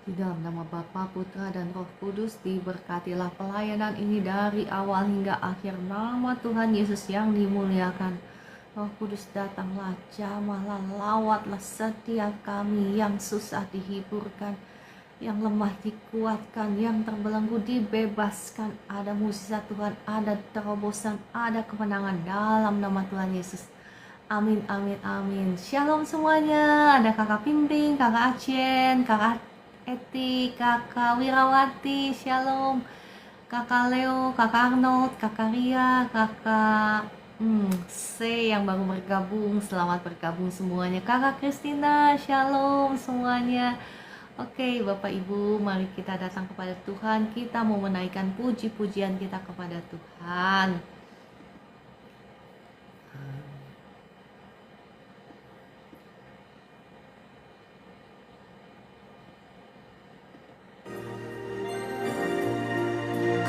Di dalam nama Bapa, Putra, dan Roh Kudus, diberkatilah pelayanan ini dari awal hingga akhir. Nama Tuhan Yesus yang dimuliakan. Roh Kudus datanglah, jamahlah, lawatlah setiap kami yang susah dihiburkan, yang lemah dikuatkan, yang terbelenggu dibebaskan. Ada mukjizat Tuhan, ada terobosan, ada kemenangan dalam nama Tuhan Yesus. Amin, amin, amin. Shalom semuanya. Ada kakak Pimping, kakak Acien, kakak Eti, kakak Wirawati, shalom. Kakak Leo, kakak Arnold, kakak Ria, kakak C yang baru bergabung, selamat bergabung semuanya. Kakak Christina, shalom semuanya. Oke, Bapak Ibu, mari kita datang kepada Tuhan. Kita mau menaikkan puji-pujian kita kepada Tuhan.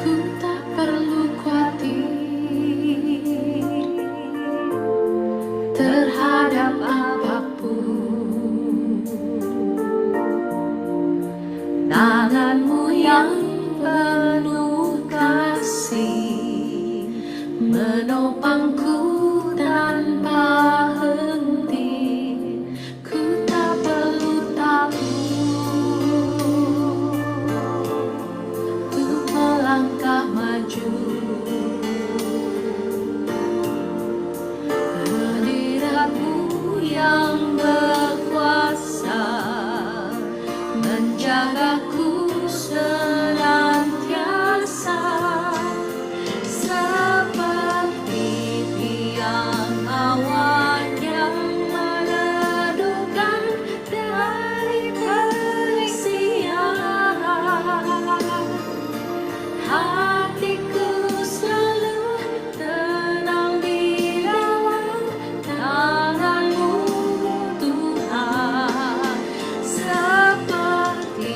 Ku tak perlu khawatir terhadap apapun. Tanganmu yang penuh kasih menopangku tanpa henti. Ku tak perlu takut untuk melangkah maju. Hadiratmu yang berkuasa menjagaku senantiasa, seperti tiang awan yang meredupkan dari terik siang. Hatiku selalu tenang di dalam tangan-Mu, Tuhan, seperti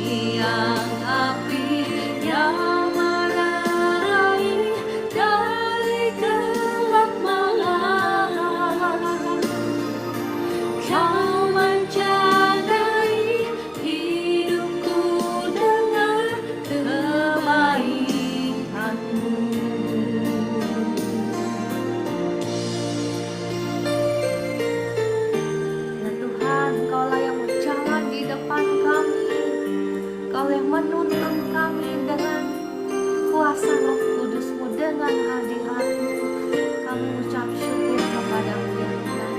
tiang api yang menerangi dari gelap malam. Kau menjagai hidupku dengan kebaikan-Mu. Ya Tuhan, Engkaulah yang berjalan di depan kami. Engkau yang menuntun kami dengan kuasa Roh Kudus-Mu, dengan hadirat-Mu. Kami ucap syukur kepada-Mu ya Tuhan.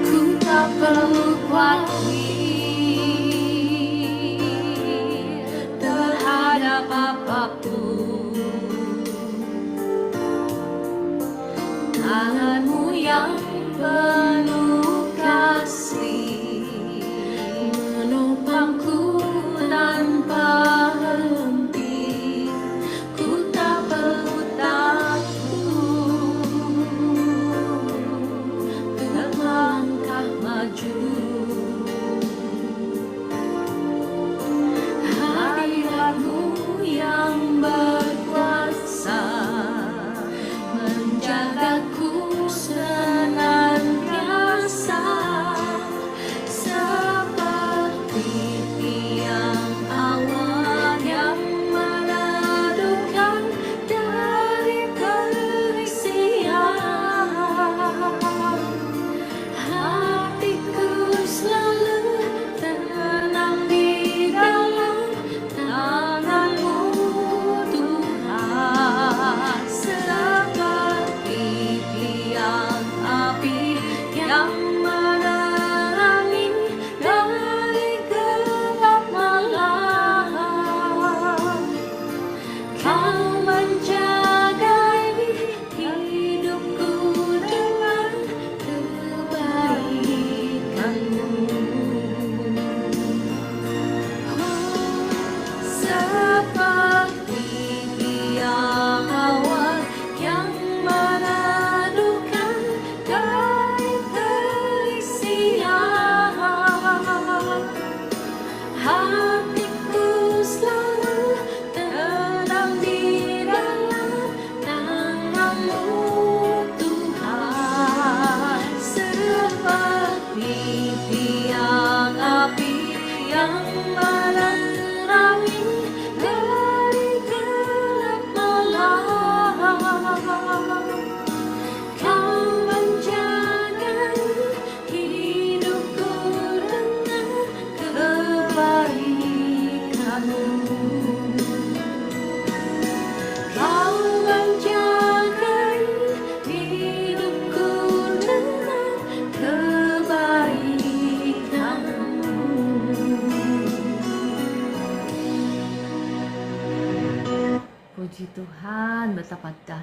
Ku tak perlu khawatir terhadap apapun. Tangan-Mu yang penuh kasih menopangku tanpa henti. Ku tak perlu takut untuk melangkah maju. Hadirat-Mu yang berkuasa menjagaku senantiasa,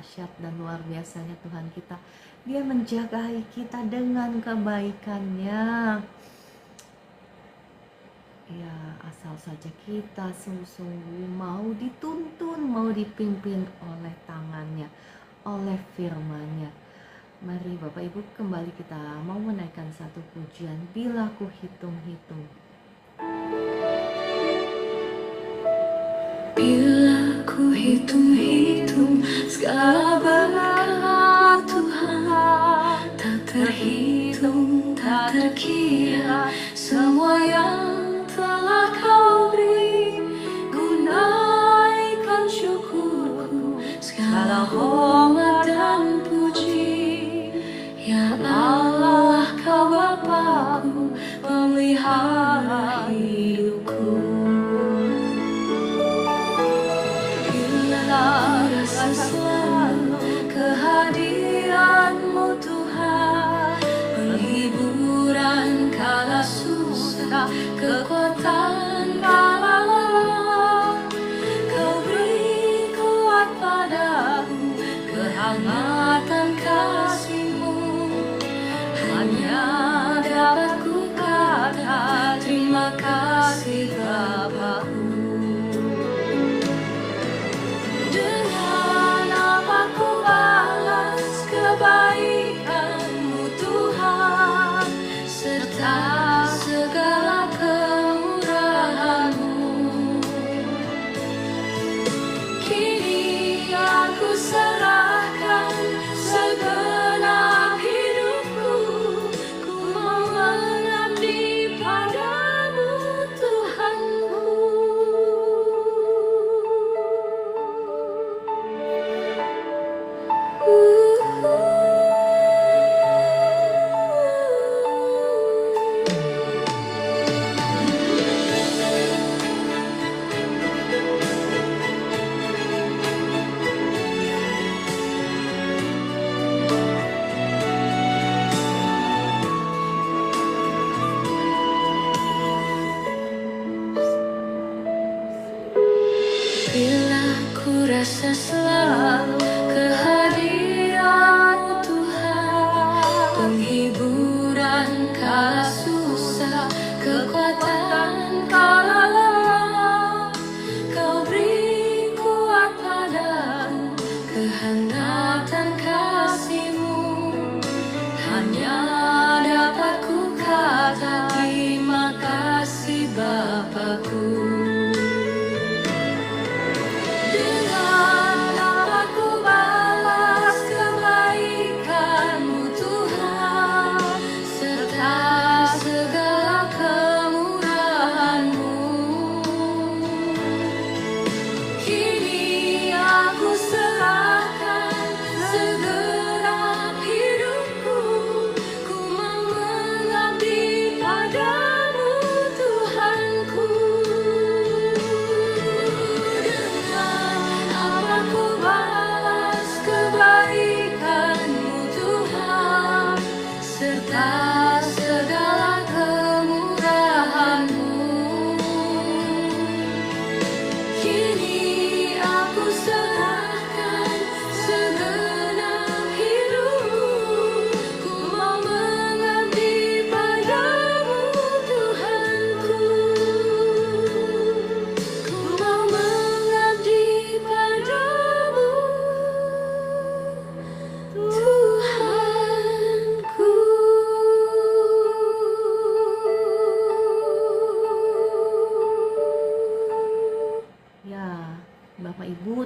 dahsyat dan luar biasanya Tuhan kita. Dia menjagai kita dengan kebaikannya. Ya, asal saja kita sungguh-sungguh mau dituntun, mau dipimpin oleh tangannya, oleh firman-Nya. Mari Bapak Ibu, kembali kita mau menaikkan satu pujian, Bila Ku Hitung-hitung. Bila ku hitung-hitung segala berkat Tuhan, tak terhitung, tak terkira semua yang telah Kau beri. Ku naikkan syukurku, segala hormat dan puji. Ya Allah, Kau Bapa-Ku, pemelihara hidupku. Rasa selalu kehadiran-Mu Tuhan, penghiburan kala susah, kekuatan kala lelah. Kau beri kuat padaku, kehangatan kasih-Mu. Hanya dapat ku kata terima kasih Bapa-Ku. Kebaikan-Mu Tuhan, serta segala kemurahan-Mu. Kini aku serahkan segenap hidupku, ku mau mengabdi padamu Tuhanku. Bila ku rasa selalu kehadiran-Mu Tuhan, penghiburan kala susah, kekuatan kala lelah. Kau beri kuat padaku, kehangatan kasih-Mu. Hanya dapat ku kata terima kasih Bapa-Ku.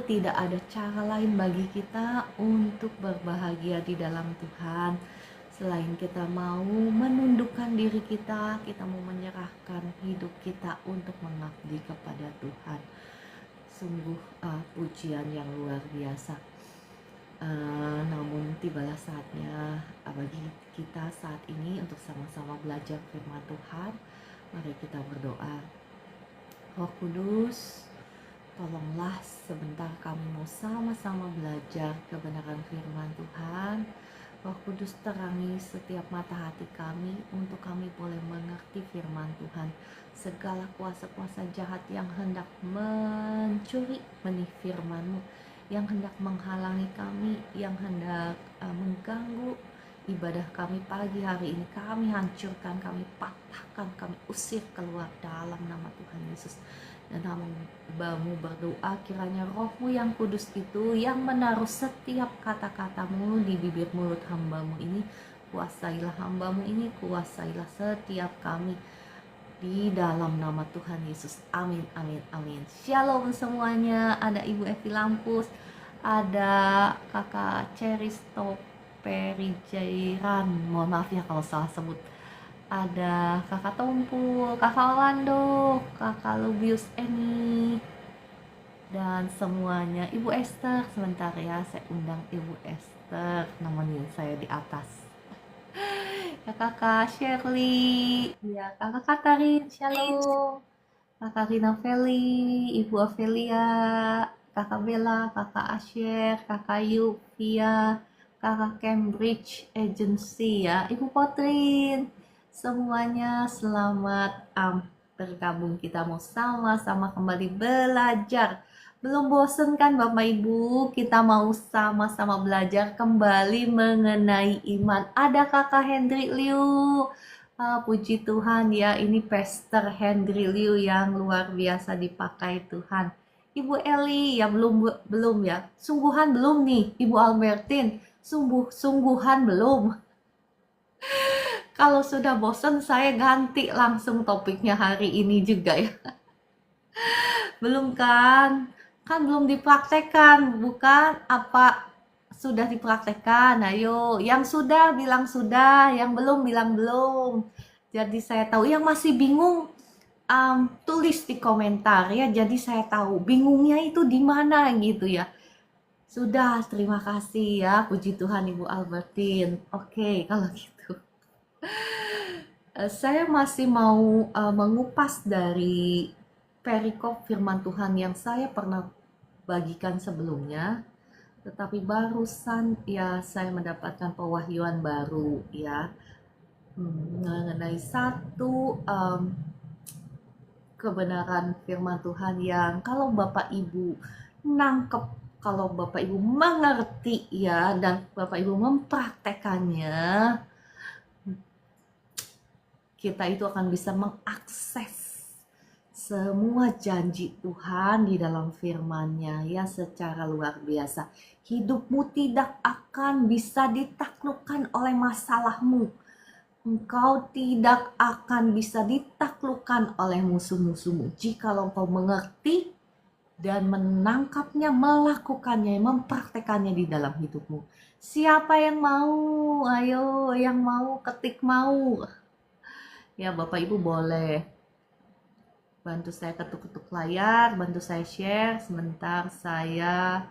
Tidak ada cara lain bagi kita untuk berbahagia di dalam Tuhan selain kita mau menundukkan diri kita mau menyerahkan hidup kita untuk mengabdi kepada Tuhan. Sungguh pujian yang luar biasa. Namun tibalah saatnya bagi kita saat ini untuk sama-sama belajar firman Tuhan. Mari kita berdoa. Roh Kudus, tolonglah sebentar kami mau sama-sama belajar kebenaran firman Tuhan. Roh Kudus, terangi setiap mata hati kami untuk kami boleh mengerti firman Tuhan. Segala kuasa-kuasa jahat yang hendak mencuri benih firman-Mu yang hendak menghalangi kami, yang hendak mengganggu ibadah kami pagi hari ini, kami hancurkan, kami patahkan, kami usir keluar dalam nama Tuhan Yesus. Dan hamba-Mu berdoa kiranya Roh-Mu yang kudus itu yang menaruh setiap kata-katamu di bibir mulut hamba-Mu ini, kuasailah hamba-Mu ini, kuasailah setiap kami di dalam nama Tuhan Yesus. Amin, amin, amin. Shalom semuanya. Ada Ibu Evi Lampus, ada Kakak Ceristo Perijairan, mohon maaf ya kalau salah sebut. Ada Kakak Tumpul, Kakak Orlando, Kakak Lubius Eni, dan semuanya. Ibu Esther, sebentar ya, saya undang Ibu Esther, nemenin saya di atas. Ya Kakak Shirley, ya Kakak Katarin, Shalom, Kakak Rina Feli, Ibu Amelia, Kakak Bella, Kakak Asher, Kakak Yuvia, Kakak Cambridge Agency ya, Ibu Potrin, semuanya selamat bergabung, kita mau sama-sama kembali belajar. Belum bosen kan Bapak Ibu? Kita mau sama-sama belajar kembali mengenai iman. Ada Kakak Hendrik Liu. Puji Tuhan ya, ini Pastor Hendrik Liu yang luar biasa dipakai Tuhan. Ibu Eli ya belum ya. Sungguhan belum nih, Ibu Albertin. Sungguhan belum. Kalau sudah bosen saya ganti langsung topiknya hari ini juga ya. Belum kan? Kan belum dipraktekkan, bukan? Apa sudah dipraktekkan? Ayo, yang sudah bilang sudah, yang belum bilang belum. Jadi saya tahu, yang masih bingung tulis di komentar ya. Jadi saya tahu bingungnya itu di mana gitu ya. Sudah, terima kasih ya, puji Tuhan Ibu Albertin. Oke, kalau gitu. Saya masih mau mengupas dari perikop firman Tuhan yang saya pernah bagikan sebelumnya, tetapi barusan ya saya mendapatkan pewahyuan baru ya mengenai satu kebenaran firman Tuhan yang kalau Bapak Ibu nangkep, kalau Bapak Ibu mengerti ya, dan Bapak Ibu mempraktekannya, kita itu akan bisa mengakses semua janji Tuhan di dalam firman-Nya ya secara luar biasa. Hidupmu tidak akan bisa ditaklukkan oleh masalahmu. Engkau tidak akan bisa ditaklukkan oleh musuh-musuhmu jikalau engkau mengerti dan menangkapnya, melakukannya, mempraktekannya di dalam hidupmu. Siapa yang mau? Ayo, yang mau ketik mau. Ya Bapak Ibu boleh bantu saya ketuk-ketuk layar, bantu saya share. Sebentar saya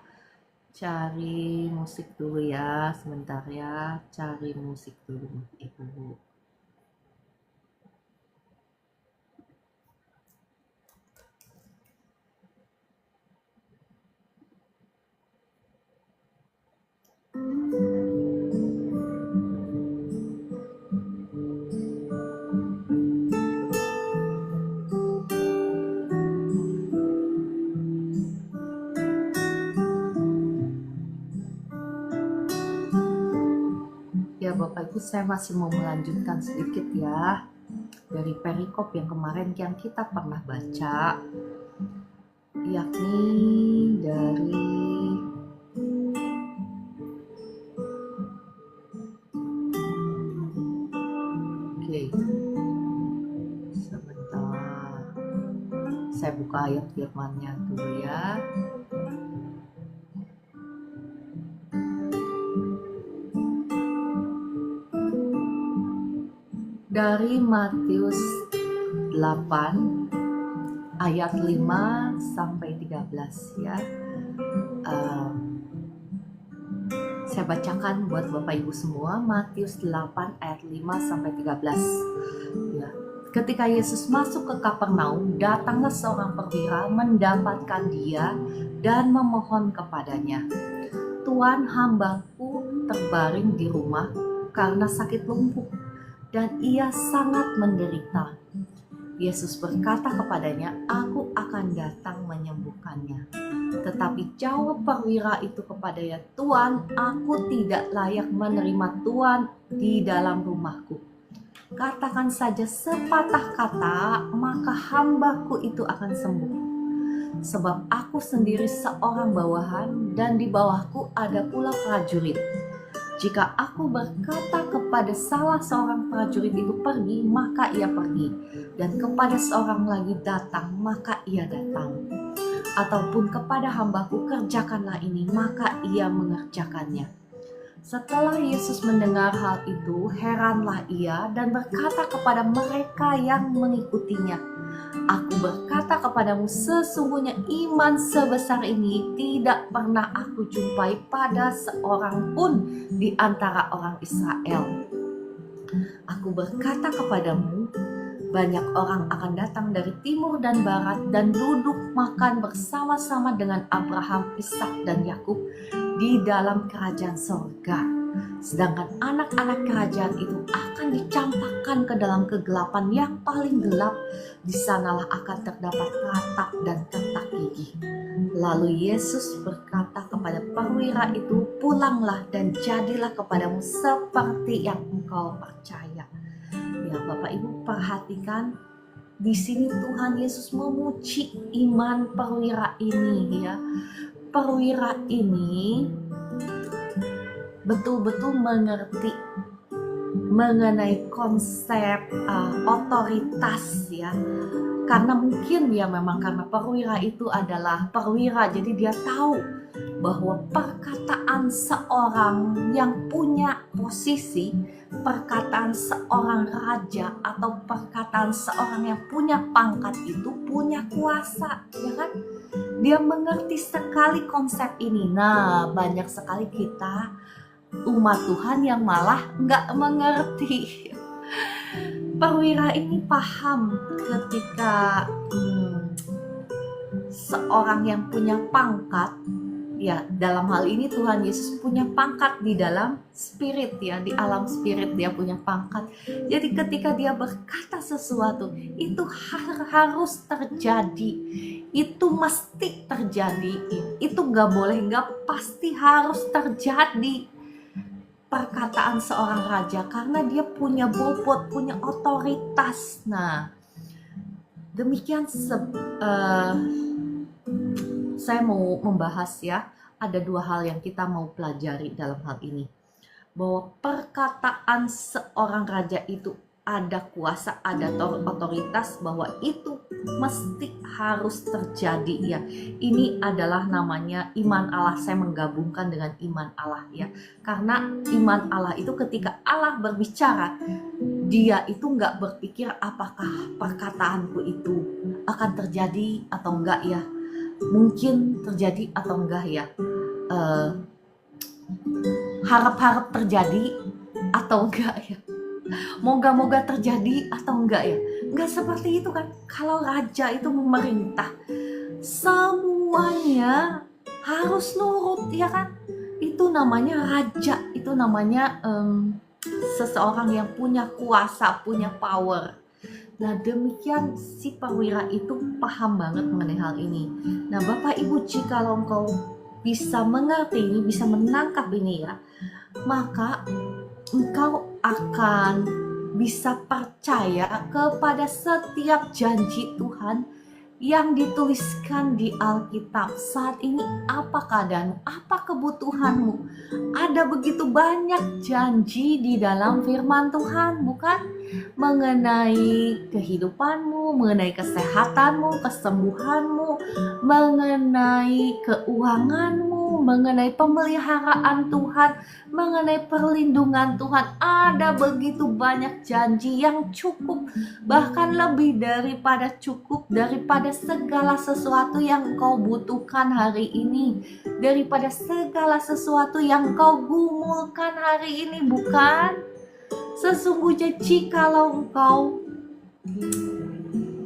cari musik dulu ya, sebentar ya, cari musik dulu Ibu. Ya Bapak Ibu, saya masih mau melanjutkan sedikit ya dari perikop yang kemarin yang kita pernah baca, yakni dari sebentar saya buka ayat firman-Nya dulu ya. Dari Matius 8 ayat 5 sampai 13 ya. Saya bacakan buat Bapak Ibu semua, Matius 8 ayat 5 sampai 13 ya. Ketika Yesus masuk ke Kapernaum, datanglah seorang perwira mendapatkan dia dan memohon kepadanya, "Tuan, hambaku terbaring di rumah karena sakit lumpuh, dan ia sangat menderita. Yesus berkata kepadanya, "Aku akan datang menyembuhkannya." Tetapi jawab perwira itu kepadanya, "Tuan, aku tidak layak menerima Tuan di dalam rumahku. Katakan saja sepatah kata, maka hambaku itu akan sembuh. Sebab aku sendiri seorang bawahan dan di bawahku ada pula prajurit. Jika aku berkata kepada salah seorang prajurit itu pergi, maka ia pergi. Dan kepada seorang lagi datang, maka ia datang. Ataupun kepada hambaku, kerjakanlah ini, maka ia mengerjakannya." Setelah Yesus mendengar hal itu, heranlah ia dan berkata kepada mereka yang mengikutinya, "Aku berkata kepadamu, sesungguhnya iman sebesar ini tidak pernah aku jumpai pada seorang pun di antara orang Israel. Aku berkata kepadamu, banyak orang akan datang dari timur dan barat dan duduk makan bersama-sama dengan Abraham, Ishak dan Yakub di dalam kerajaan sorga. Sedangkan anak-anak kerajaan itu akan dicampakkan ke dalam kegelapan yang paling gelap. Di sanalah akan terdapat ratap dan retak gigi." Lalu Yesus berkata kepada perwira itu, "Pulanglah dan jadilah kepadamu seperti yang engkau percaya." Ya, Bapak Ibu, perhatikan di sini Tuhan Yesus memuji iman perwira ini, ya. Perwira ini betul-betul mengerti mengenai konsep otoritas, ya. Karena mungkin ya memang karena perwira itu adalah perwira, jadi dia tahu bahwa perkataan seorang yang punya posisi, perkataan seorang raja atau perkataan seorang yang punya pangkat itu punya kuasa, ya kan? Dia mengerti sekali konsep ini. Nah, banyak sekali kita umat Tuhan yang malah nggak mengerti. Perwira ini paham ketika seorang yang punya pangkat, ya dalam hal ini Tuhan Yesus punya pangkat di dalam spirit, ya di alam spirit dia punya pangkat. Jadi ketika dia berkata sesuatu itu harus terjadi, itu mesti terjadi, itu nggak boleh, nggak, pasti harus terjadi perkataan seorang raja karena dia punya bobot, punya otoritas. Nah, demikian saya mau membahas, ya, ada dua hal yang kita mau pelajari dalam hal ini. Bahwa perkataan seorang raja itu ada kuasa, ada otoritas, bahwa itu mesti harus terjadi, ya. Ini adalah namanya iman Allah. Saya menggabungkan dengan iman Allah, ya. Karena iman Allah itu ketika Allah berbicara, dia itu nggak berpikir apakah perkataanku itu akan terjadi atau enggak, ya. Mungkin terjadi atau enggak, ya. Harap-harap terjadi atau enggak, ya. Moga-moga terjadi atau enggak, ya. Enggak seperti itu kan. Kalau raja itu memerintah, semuanya harus nurut, ya kan. Itu namanya raja, itu namanya seseorang yang punya kuasa, punya power. Nah, demikian si perwira itu paham banget mengenai hal ini. Nah, Bapak Ibu, jikalau engkau bisa mengerti ini, bisa menangkap ini, ya, maka engkau akan bisa percaya kepada setiap janji Tuhan yang dituliskan di Alkitab. Saat ini apa keadaanmu? Apa kebutuhanmu? Ada begitu banyak janji di dalam firman Tuhan, bukan? Mengenai kehidupanmu, mengenai kesehatanmu, kesembuhanmu, mengenai keuanganmu, mengenai pemeliharaan Tuhan, mengenai perlindungan Tuhan. Ada begitu banyak janji yang cukup, bahkan lebih daripada cukup, daripada segala sesuatu yang kau butuhkan hari ini, daripada segala sesuatu yang kau gumulkan hari ini, bukan? Sesungguhnya jikalau engkau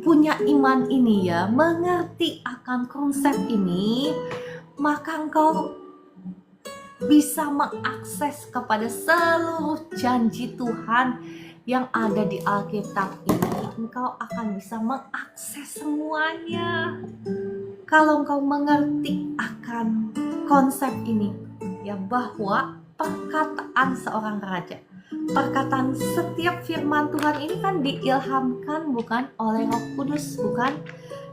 punya iman ini, ya, mengerti akan konsep ini, maka engkau bisa mengakses kepada seluruh janji Tuhan yang ada di Alkitab ini engkau akan bisa mengakses semuanya. Kalau engkau mengerti akan konsep ini, ya, bahwa perkataan seorang raja, perkataan setiap firman Tuhan ini kan diilhamkan bukan oleh Roh Kudus, bukan?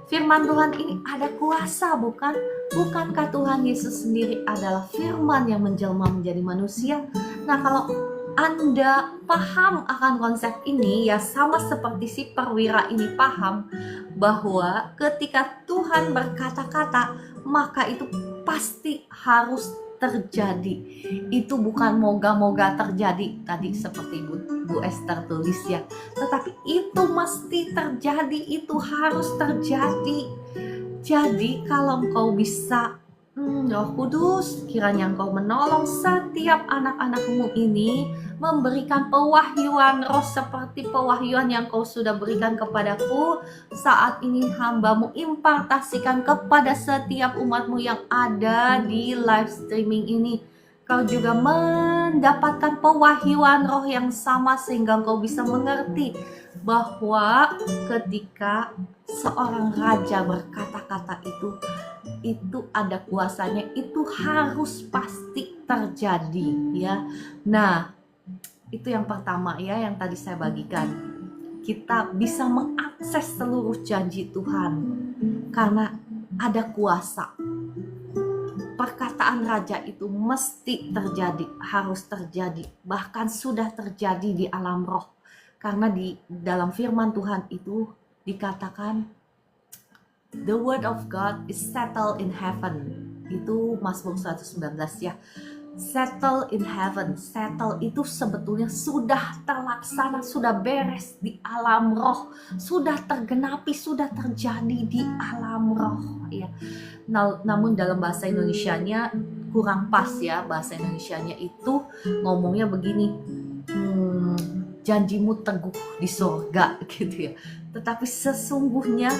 Firman Tuhan ini ada kuasa, bukan? Bukankah Tuhan Yesus sendiri adalah firman yang menjelma menjadi manusia? Nah, kalau Anda paham akan konsep ini, ya sama seperti si perwira ini paham bahwa ketika Tuhan berkata-kata, maka itu pasti harus terjadi. Itu bukan moga-moga terjadi tadi seperti Bu Esther tulis ya, tetapi itu mesti terjadi, itu harus terjadi. Jadi kalau engkau bisa, Roh Kudus, kiranya engkau menolong setiap anak-anakmu ini, memberikan pewahyuan roh seperti pewahyuan yang kau sudah berikan kepadaku. Saat ini hambamu impartasikan kepada setiap umatmu yang ada di live streaming ini. Kau juga mendapatkan pewahyuan roh yang sama sehingga kau bisa mengerti bahwa ketika seorang raja berkata-kata itu ada kuasanya, itu harus pasti terjadi ya. Nah, itu yang pertama ya, yang tadi saya bagikan. Kita bisa mengakses seluruh janji Tuhan karena ada kuasa. Perkataan raja itu mesti terjadi, harus terjadi, bahkan sudah terjadi di alam roh. Karena di dalam firman Tuhan itu dikatakan the word of God is settled in heaven. Itu Mazmur 119 ya. Settle in heaven. Settle itu sebetulnya sudah terlaksana, sudah beres di alam roh, sudah tergenapi, sudah terjadi di alam roh ya. Namun dalam bahasa Indonesianya kurang pas ya. Bahasa Indonesianya itu ngomongnya begini, janjimu teguh di surga gitu ya. Tetapi sesungguhnya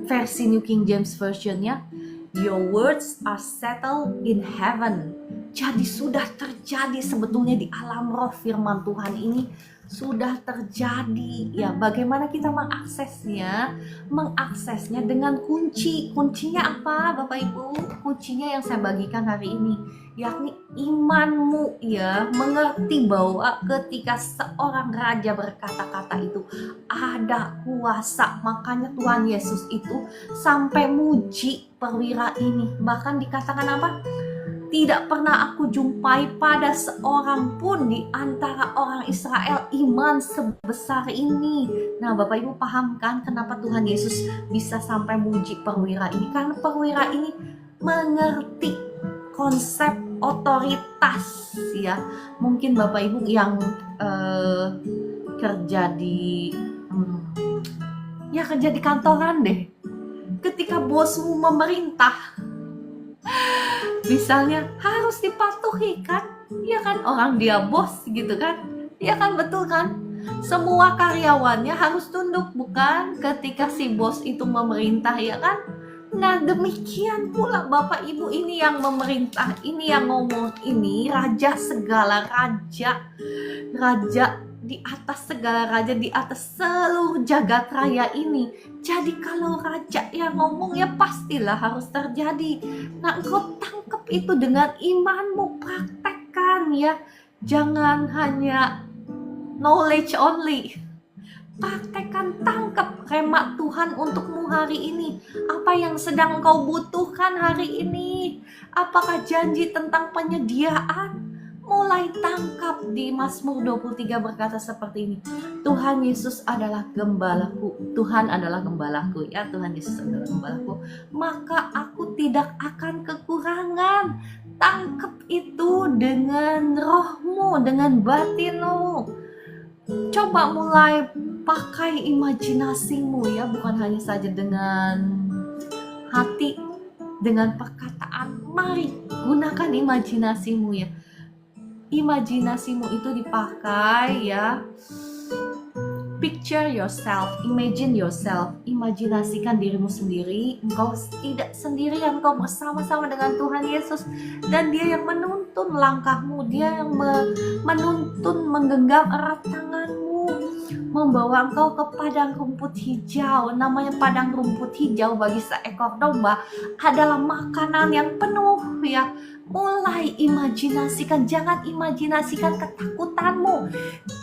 versi New King James Version-nya, your words are settled in heaven. Jadi sudah terjadi sebetulnya di alam roh, firman Tuhan ini sudah terjadi ya. Bagaimana kita mengaksesnya? Mengaksesnya dengan kunci. Kuncinya apa Bapak Ibu? Kuncinya yang saya bagikan hari ini, yakni imanmu ya. Mengerti bahwa ketika seorang raja berkata-kata itu ada kuasa. Makanya Tuhan Yesus itu sampai muji perwira ini. Bahkan dikatakan apa? Tidak pernah aku jumpai pada seorang pun di antara orang Israel iman sebesar ini. Nah, Bapak Ibu paham kan kenapa Tuhan Yesus bisa sampai muji perwira ini? Karena perwira ini mengerti konsep otoritas ya. Mungkin Bapak Ibu yang kerja di kerja di kantoran deh. Ketika bosmu memerintah, misalnya harus dipatuhi kan, ya kan, orang dia bos gitu kan, ya kan, betul kan, semua karyawannya harus tunduk bukan ketika si bos itu memerintah ya kan. Nah demikian pula Bapak Ibu ini yang memerintah, ini yang ngomong, ini raja segala raja di atas segala raja, di atas seluruh jagat raya ini. Jadi kalau raja yang ngomong ya pastilah harus terjadi. Nah engkau tangkap itu dengan imanmu, praktekkan ya. Jangan hanya knowledge only. Praktekkan, tangkap rema Tuhan untukmu hari ini. Apa yang sedang engkau butuhkan hari ini? Apakah janji tentang penyediaan? Mulai tangkap. Di Mazmur 23 berkata seperti ini, Tuhan Yesus adalah gembalaku. Tuhan adalah gembalaku ya, Tuhan Yesus adalah gembalaku, maka aku tidak akan kekurangan. Tangkap itu dengan rohmu, dengan batinmu. Coba mulai pakai imajinasimu ya, bukan hanya saja dengan hati, dengan perkataan. Mari gunakan imajinasimu ya. Imajinasimu itu dipakai ya. Picture yourself, imagine yourself. Imajinasikan dirimu sendiri. Engkau tidak sendirian, engkau bersama-sama dengan Tuhan Yesus. Dan Dia yang menuntun langkahmu, Dia yang menuntun, menggenggam erat tanganmu. membawa engkau ke padang rumput hijau. Namanya padang rumput hijau bagi seekor domba adalah makanan yang penuh ya. Mulai imajinasikan, jangan imajinasikan ketakutanmu.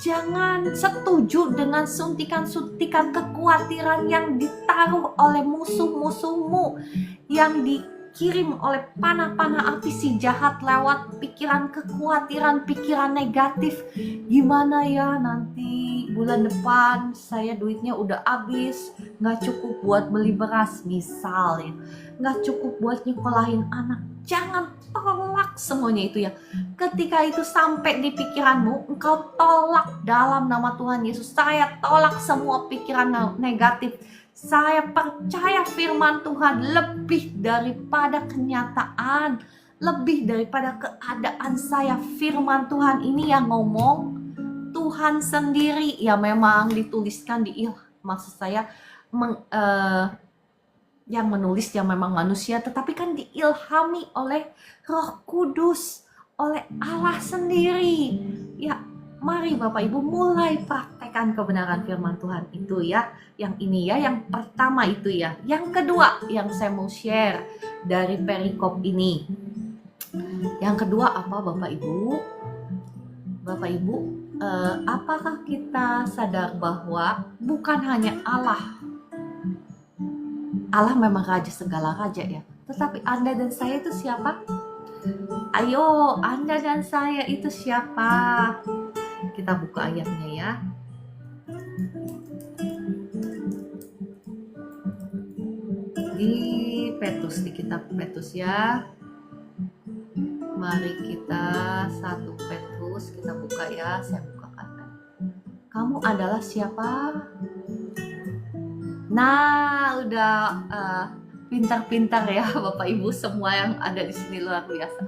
Jangan setuju dengan suntikan-suntikan kekhawatiran yang ditaruh oleh musuh-musuhmu, yang dikirim oleh panah-panah api si jahat lewat pikiran kekhawatiran, pikiran negatif. Gimana ya nanti bulan depan saya duitnya udah habis, gak cukup buat beli beras misalnya, gak cukup buat nyekolahin anak. Jangan tolak semuanya itu ya. Ketika itu sampai di pikiranmu, engkau tolak dalam nama Tuhan Yesus. Saya tolak semua pikiran negatif. Saya percaya firman Tuhan lebih daripada kenyataan, lebih daripada keadaan saya. Firman Tuhan ini yang ngomong Tuhan sendiri. Ya memang dituliskan di maksud saya yang menulis yang memang manusia, tetapi kan diilhami oleh Roh Kudus, oleh Allah sendiri. Ya, mari Bapak Ibu mulai praktekkan kebenaran firman Tuhan itu ya. Yang ini ya, yang pertama itu ya. Yang kedua yang saya mau share dari perikop ini. Yang kedua apa Bapak Ibu? Bapak Ibu, apakah kita sadar bahwa bukan hanya Allah memang raja segala raja ya, tetapi Anda dan saya itu siapa? Ayo, Anda dan saya itu siapa? Kita buka ayatnya ya. Di Petrus, di kitab Petrus ya. Mari kita 1 Petrus kita buka ya, saya bukakan. Kamu adalah siapa? Nah, udah pintar-pintar ya Bapak Ibu semua yang ada di sini, luar biasa.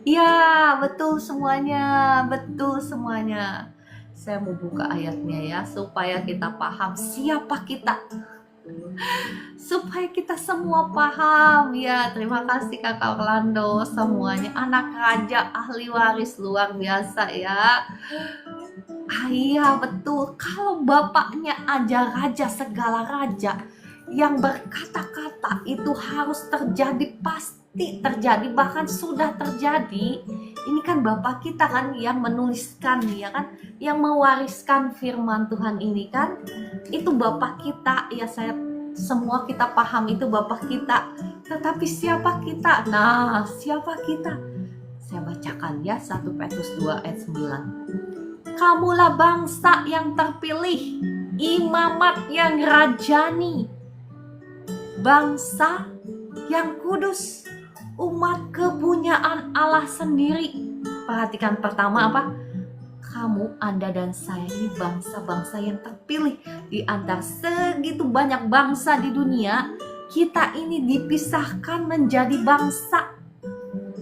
Ya, betul semuanya, betul semuanya. Saya mau buka ayatnya ya supaya kita paham siapa kita. Supaya kita semua paham ya. Terima kasih Kakak Orlando, semuanya anak raja, ahli waris, luar biasa ya. Iya betul, kalau bapaknya aja raja segala raja, yang berkata-kata itu harus terjadi, pasti terjadi, bahkan sudah terjadi. Ini kan bapak kita kan yang menuliskan ya kan, yang mewariskan firman Tuhan ini kan, itu bapak kita ya. Saya semua kita paham itu bapak kita, tetapi siapa kita? Nah, siapa kita? Saya bacakan ya 1 Petrus 2 ayat 9. Kamulah bangsa yang terpilih, imamat yang rajani, bangsa yang kudus, umat kepunyaan Allah sendiri. Perhatikan pertama apa? Kamu, Anda dan saya ini bangsa-bangsa yang terpilih. Di antara segitu banyak bangsa di dunia, kita ini dipisahkan menjadi bangsa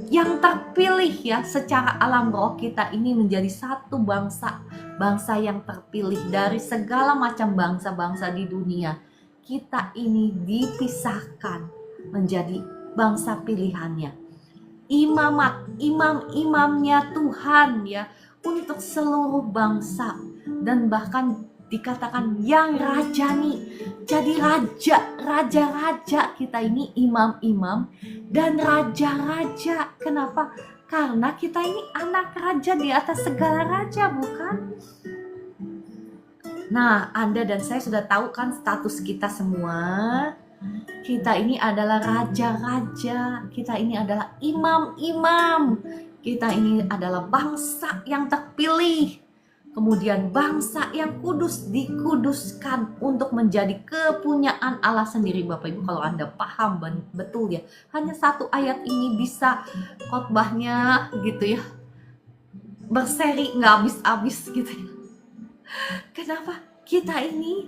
yang terpilih ya. Secara alam roh kita ini menjadi satu bangsa yang terpilih dari segala macam bangsa-bangsa di dunia. Kita ini dipisahkan menjadi bangsa pilihannya, imam-imamnya Tuhan ya, untuk seluruh bangsa, dan bahkan dikatakan yang rajani. Jadi raja-raja kita ini imam-imam dan raja-raja. Kenapa? Karena kita ini anak raja di atas segala raja, bukan? Nah, Anda dan saya sudah tahu kan status kita semua. Kita ini adalah raja-raja, kita ini adalah imam-imam, kita ini adalah bangsa yang terpilih. Kemudian bangsa yang kudus, dikuduskan untuk menjadi kepunyaan Allah sendiri. Bapak Ibu, kalau Anda paham betul ya, hanya satu ayat ini bisa khotbahnya gitu ya, berseri nggak habis-habis gitu ya. Kenapa? Kita ini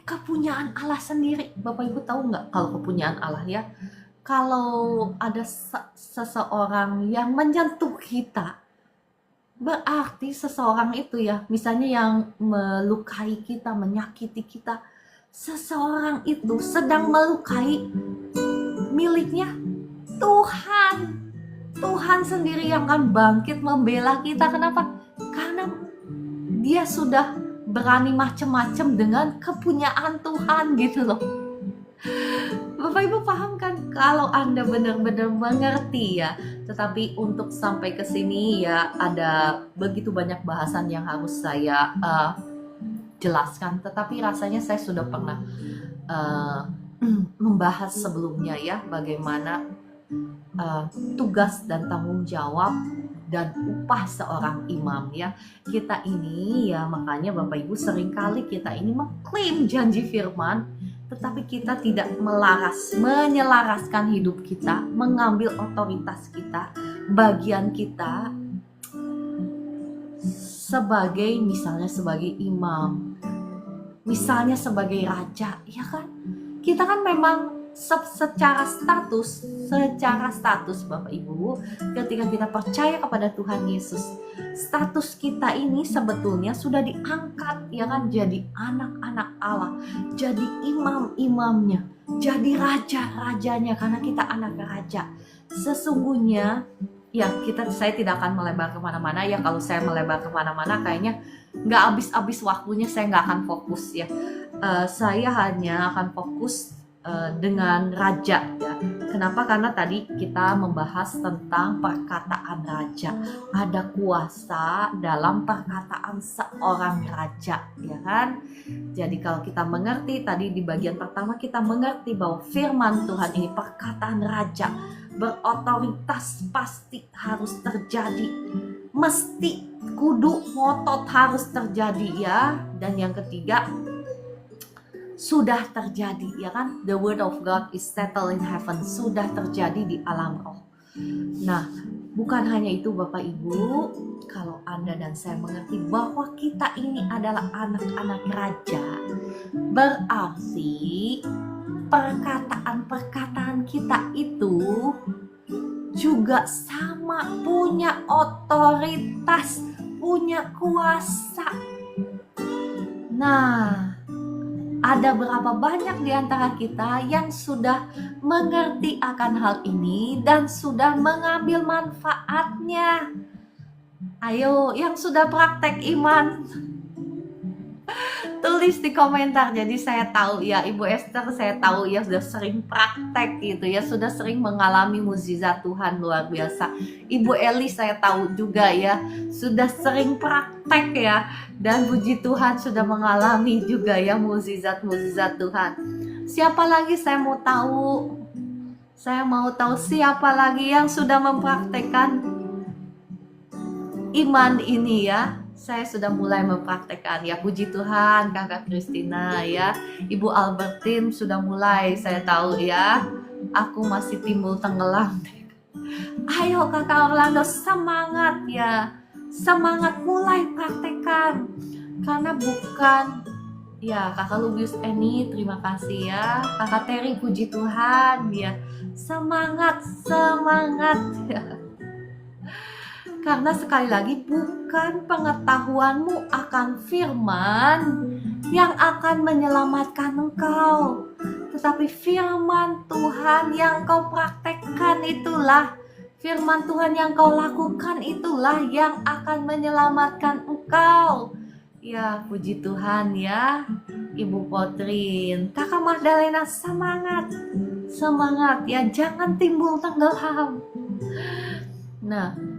kepunyaan Allah sendiri. Bapak Ibu tahu nggak kalau kepunyaan Allah ya? Kalau ada seseorang yang menyentuh kita, berarti seseorang itu ya, misalnya yang melukai kita, menyakiti kita, seseorang itu sedang melukai miliknya Tuhan. Tuhan sendiri yang akan bangkit membela kita. Kenapa? Karena dia sudah berani macam-macam dengan kepunyaan Tuhan gitu loh. Bapak Ibu paham kan? Kalau Anda benar-benar mengerti ya. Tetapi untuk sampai ke sini ya ada begitu banyak bahasan yang harus saya jelaskan. Tetapi rasanya saya sudah pernah membahas sebelumnya ya, bagaimana tugas dan tanggung jawab dan upah seorang imam ya. Kita ini ya, makanya Bapak Ibu seringkali kita ini mengklaim janji firman, tetapi kita tidak menyelaraskan hidup kita, mengambil otoritas kita, bagian kita sebagai misalnya sebagai imam, misalnya sebagai raja, ya kan? Kita kan memang secara status Bapak Ibu, ketika kita percaya kepada Tuhan Yesus, status kita ini sebetulnya sudah diangkat ya kan, jadi anak-anak Allah, jadi imam-imamnya, jadi raja-rajanya, karena kita anak raja. Sesungguhnya ya saya tidak akan melebar kemana-mana ya. Kalau saya melebar kemana-mana kayaknya nggak habis-habis waktunya, saya nggak akan fokus ya. Saya hanya akan fokus dengan raja ya. Kenapa? Karena tadi kita membahas tentang perkataan raja. Ada kuasa dalam perkataan seorang raja ya kan. Jadi kalau kita mengerti tadi di bagian pertama, kita mengerti bahwa firman Tuhan ini perkataan raja, berotoritas, pasti harus terjadi, mesti kudu ngotot harus terjadi ya. Dan yang ketiga, sudah terjadi ya kan, the word of God is settled in heaven, sudah terjadi di alam roh. Nah, bukan hanya itu Bapak Ibu, kalau Anda dan saya mengerti bahwa kita ini adalah anak-anak raja, berarti perkataan-perkataan kita itu juga sama, punya otoritas, punya kuasa. Nah, ada berapa banyak di antara kita yang sudah mengerti akan hal ini dan sudah mengambil manfaatnya? Ayo, yang sudah praktek iman, tulis di komentar. Jadi saya tahu ya, Ibu Esther saya tahu ya sudah sering praktek gitu ya, sudah sering mengalami mukjizat Tuhan luar biasa. Ibu Eli saya tahu juga ya, sudah sering praktek ya, dan puji Tuhan sudah mengalami juga ya mukjizat-mukjizat Tuhan. Siapa lagi saya mau tahu? Saya mau tahu siapa lagi yang sudah mempraktekkan iman ini ya. Saya sudah mulai mempraktekkan ya, puji Tuhan. Kakak Christina ya, Ibu Albertine sudah mulai, saya tahu ya. Aku masih timbul tenggelam. Ayo Kakak Orlando, semangat ya, semangat mulai praktekkan. Karena bukan ya, Kakak Lubius Eni terima kasih ya, Kakak Terry puji Tuhan ya, semangat ya. Karena sekali lagi bukan pengetahuanmu akan firman yang akan menyelamatkan engkau, tetapi firman Tuhan yang kau praktekkan itulah, firman Tuhan yang kau lakukan itulah yang akan menyelamatkan engkau. Ya, puji Tuhan ya, Ibu Potrin, Kakak Magdalena, semangat ya, jangan timbul tenggelam. Nah,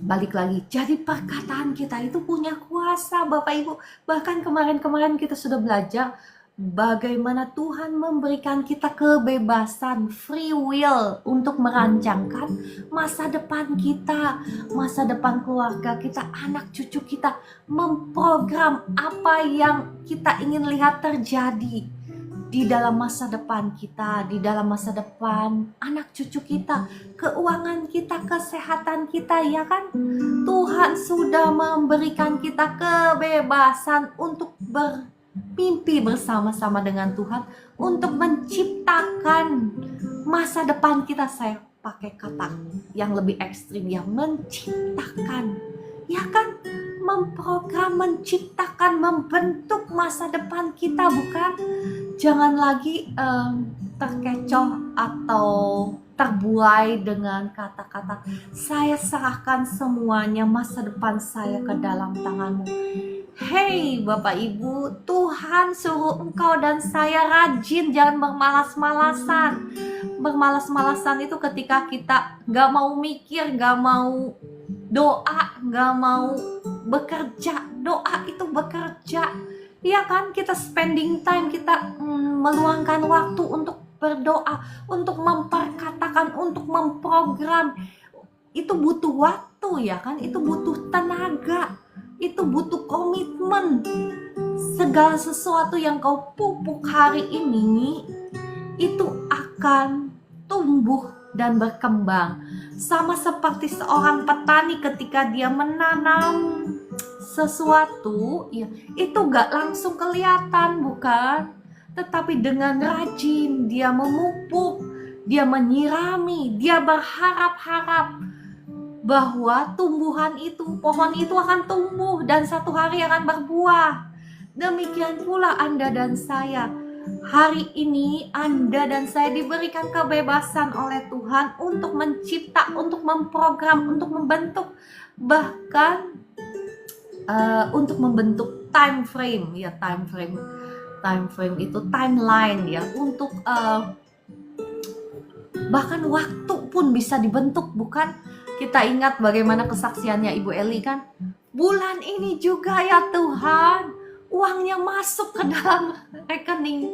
balik lagi, jadi perkataan kita itu punya kuasa Bapak Ibu. Bahkan kemarin kita sudah belajar bagaimana Tuhan memberikan kita kebebasan, free will untuk merancangkan masa depan kita, masa depan keluarga kita, anak cucu kita, memprogram apa yang kita ingin lihat terjadi di dalam masa depan kita, di dalam masa depan anak cucu kita, keuangan kita, kesehatan kita ya kan. Tuhan sudah memberikan kita kebebasan untuk bermimpi bersama-sama dengan Tuhan, untuk menciptakan masa depan kita. Saya pakai kata yang lebih ekstrim ya, menciptakan ya kan, memprogram, menciptakan, membentuk masa depan kita, bukan? Jangan lagi terkecoh atau terbuai dengan kata-kata saya serahkan semuanya masa depan saya ke dalam tanganmu. Hei Bapak Ibu, Tuhan suruh engkau dan saya rajin, jangan bermalas-malasan. Bermalas-malasan itu ketika kita gak mau mikir, gak mau doa, gak mau bekerja. Doa itu bekerja, iya kan? Kita spending time, kita meluangkan waktu untuk berdoa, untuk memperkatakan, untuk memprogram. Itu butuh waktu, ya kan? Itu butuh tenaga, itu butuh komitmen. Segala sesuatu yang kau pupuk hari ini itu akan tumbuh dan berkembang. Sama seperti seorang petani ketika dia menanam sesuatu, ya, itu gak langsung kelihatan, bukan? Tetapi dengan rajin dia memupuk, dia menyirami, dia berharap-harap bahwa tumbuhan itu, pohon itu akan tumbuh dan satu hari akan berbuah. Demikian pula Anda dan saya. Hari ini Anda dan saya diberikan kebebasan oleh Tuhan untuk mencipta, untuk memprogram, untuk membentuk, bahkan untuk membentuk time frame, ya, time frame itu timeline, ya, untuk bahkan waktu pun bisa dibentuk, bukan? Kita ingat bagaimana kesaksiannya Ibu Eli, kan? Bulan ini juga ya Tuhan, uangnya masuk ke dalam rekening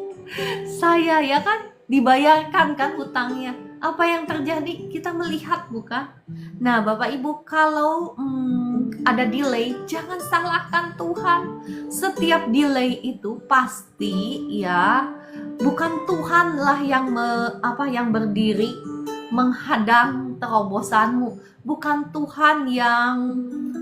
saya, ya kan? Dibayarkan kan hutangnya. Apa yang terjadi? Kita melihat, bukan? Nah Bapak Ibu, kalau ada delay, jangan salahkan Tuhan. Setiap delay itu pasti, ya, bukan Tuhanlah yang berdiri menghadang terobosanmu, bukan Tuhan yang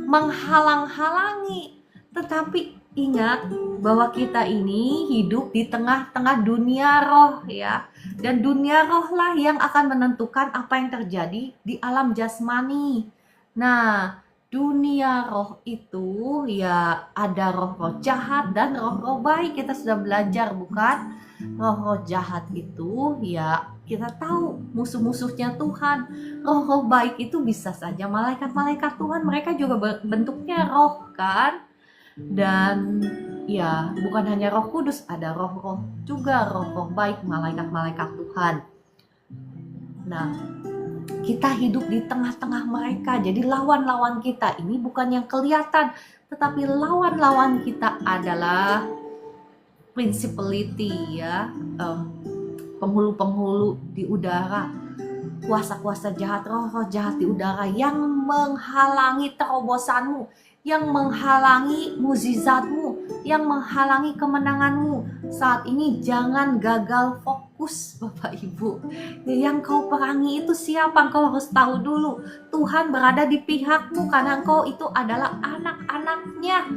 menghalang-halangi. Tetapi ingat bahwa kita ini hidup di tengah-tengah dunia roh, ya. Dan dunia roh lah yang akan menentukan apa yang terjadi di alam jasmani. Nah, dunia roh itu, ya, ada roh-roh jahat dan roh-roh baik. Kita sudah belajar, bukan? Roh-roh jahat itu, ya, kita tahu musuh-musuhnya Tuhan. Roh-roh baik itu bisa saja malaikat-malaikat Tuhan, mereka juga bentuknya roh, kan? Dan ya, bukan hanya Roh Kudus, ada roh-roh juga, roh-roh baik, malaikat-malaikat Tuhan. Nah, kita hidup di tengah-tengah mereka. Jadi lawan-lawan kita ini bukan yang kelihatan, tetapi lawan-lawan kita adalah principality, ya, penghulu-penghulu di udara, kuasa-kuasa jahat, roh-roh jahat di udara yang menghalangi terobosanmu, yang menghalangi mukjizatmu, yang menghalangi kemenanganmu. Saat ini jangan gagal fokus, Bapak Ibu. Yang kau perangi itu siapa? Kau harus tahu dulu. Tuhan berada di pihakmu karena kau itu adalah anak-anaknya,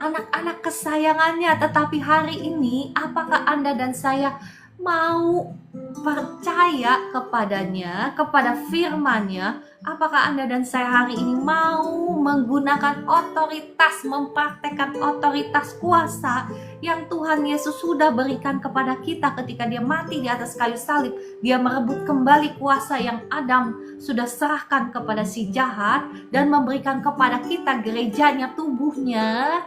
anak-anak kesayangannya. Tetapi hari ini, apakah Anda dan saya mau percaya kepadanya, kepada firman-Nya? Apakah Anda dan saya hari ini mau menggunakan otoritas, mempraktekkan otoritas kuasa yang Tuhan Yesus sudah berikan kepada kita ketika Dia mati di atas kayu salib? Dia merebut kembali kuasa yang Adam sudah serahkan kepada si jahat dan memberikan kepada kita gerejanya, tubuhnya.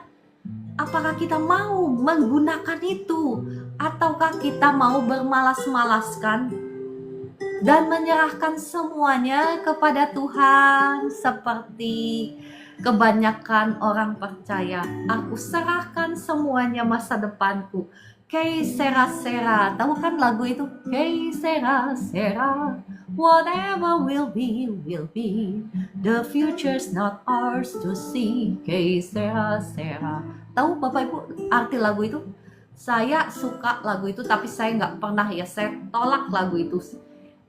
Apakah kita mau menggunakan itu? Ataukah kita mau bermalas-malaskan dan menyerahkan semuanya kepada Tuhan seperti kebanyakan orang percaya? Aku serahkan semuanya masa depanku. Que sera sera, tahu kan lagu itu? Que sera sera, whatever will be, the future's not ours to see. Que sera sera. Tahu Bapak Ibu arti lagu itu? Saya suka lagu itu, tapi saya nggak pernah, ya, saya tolak lagu itu.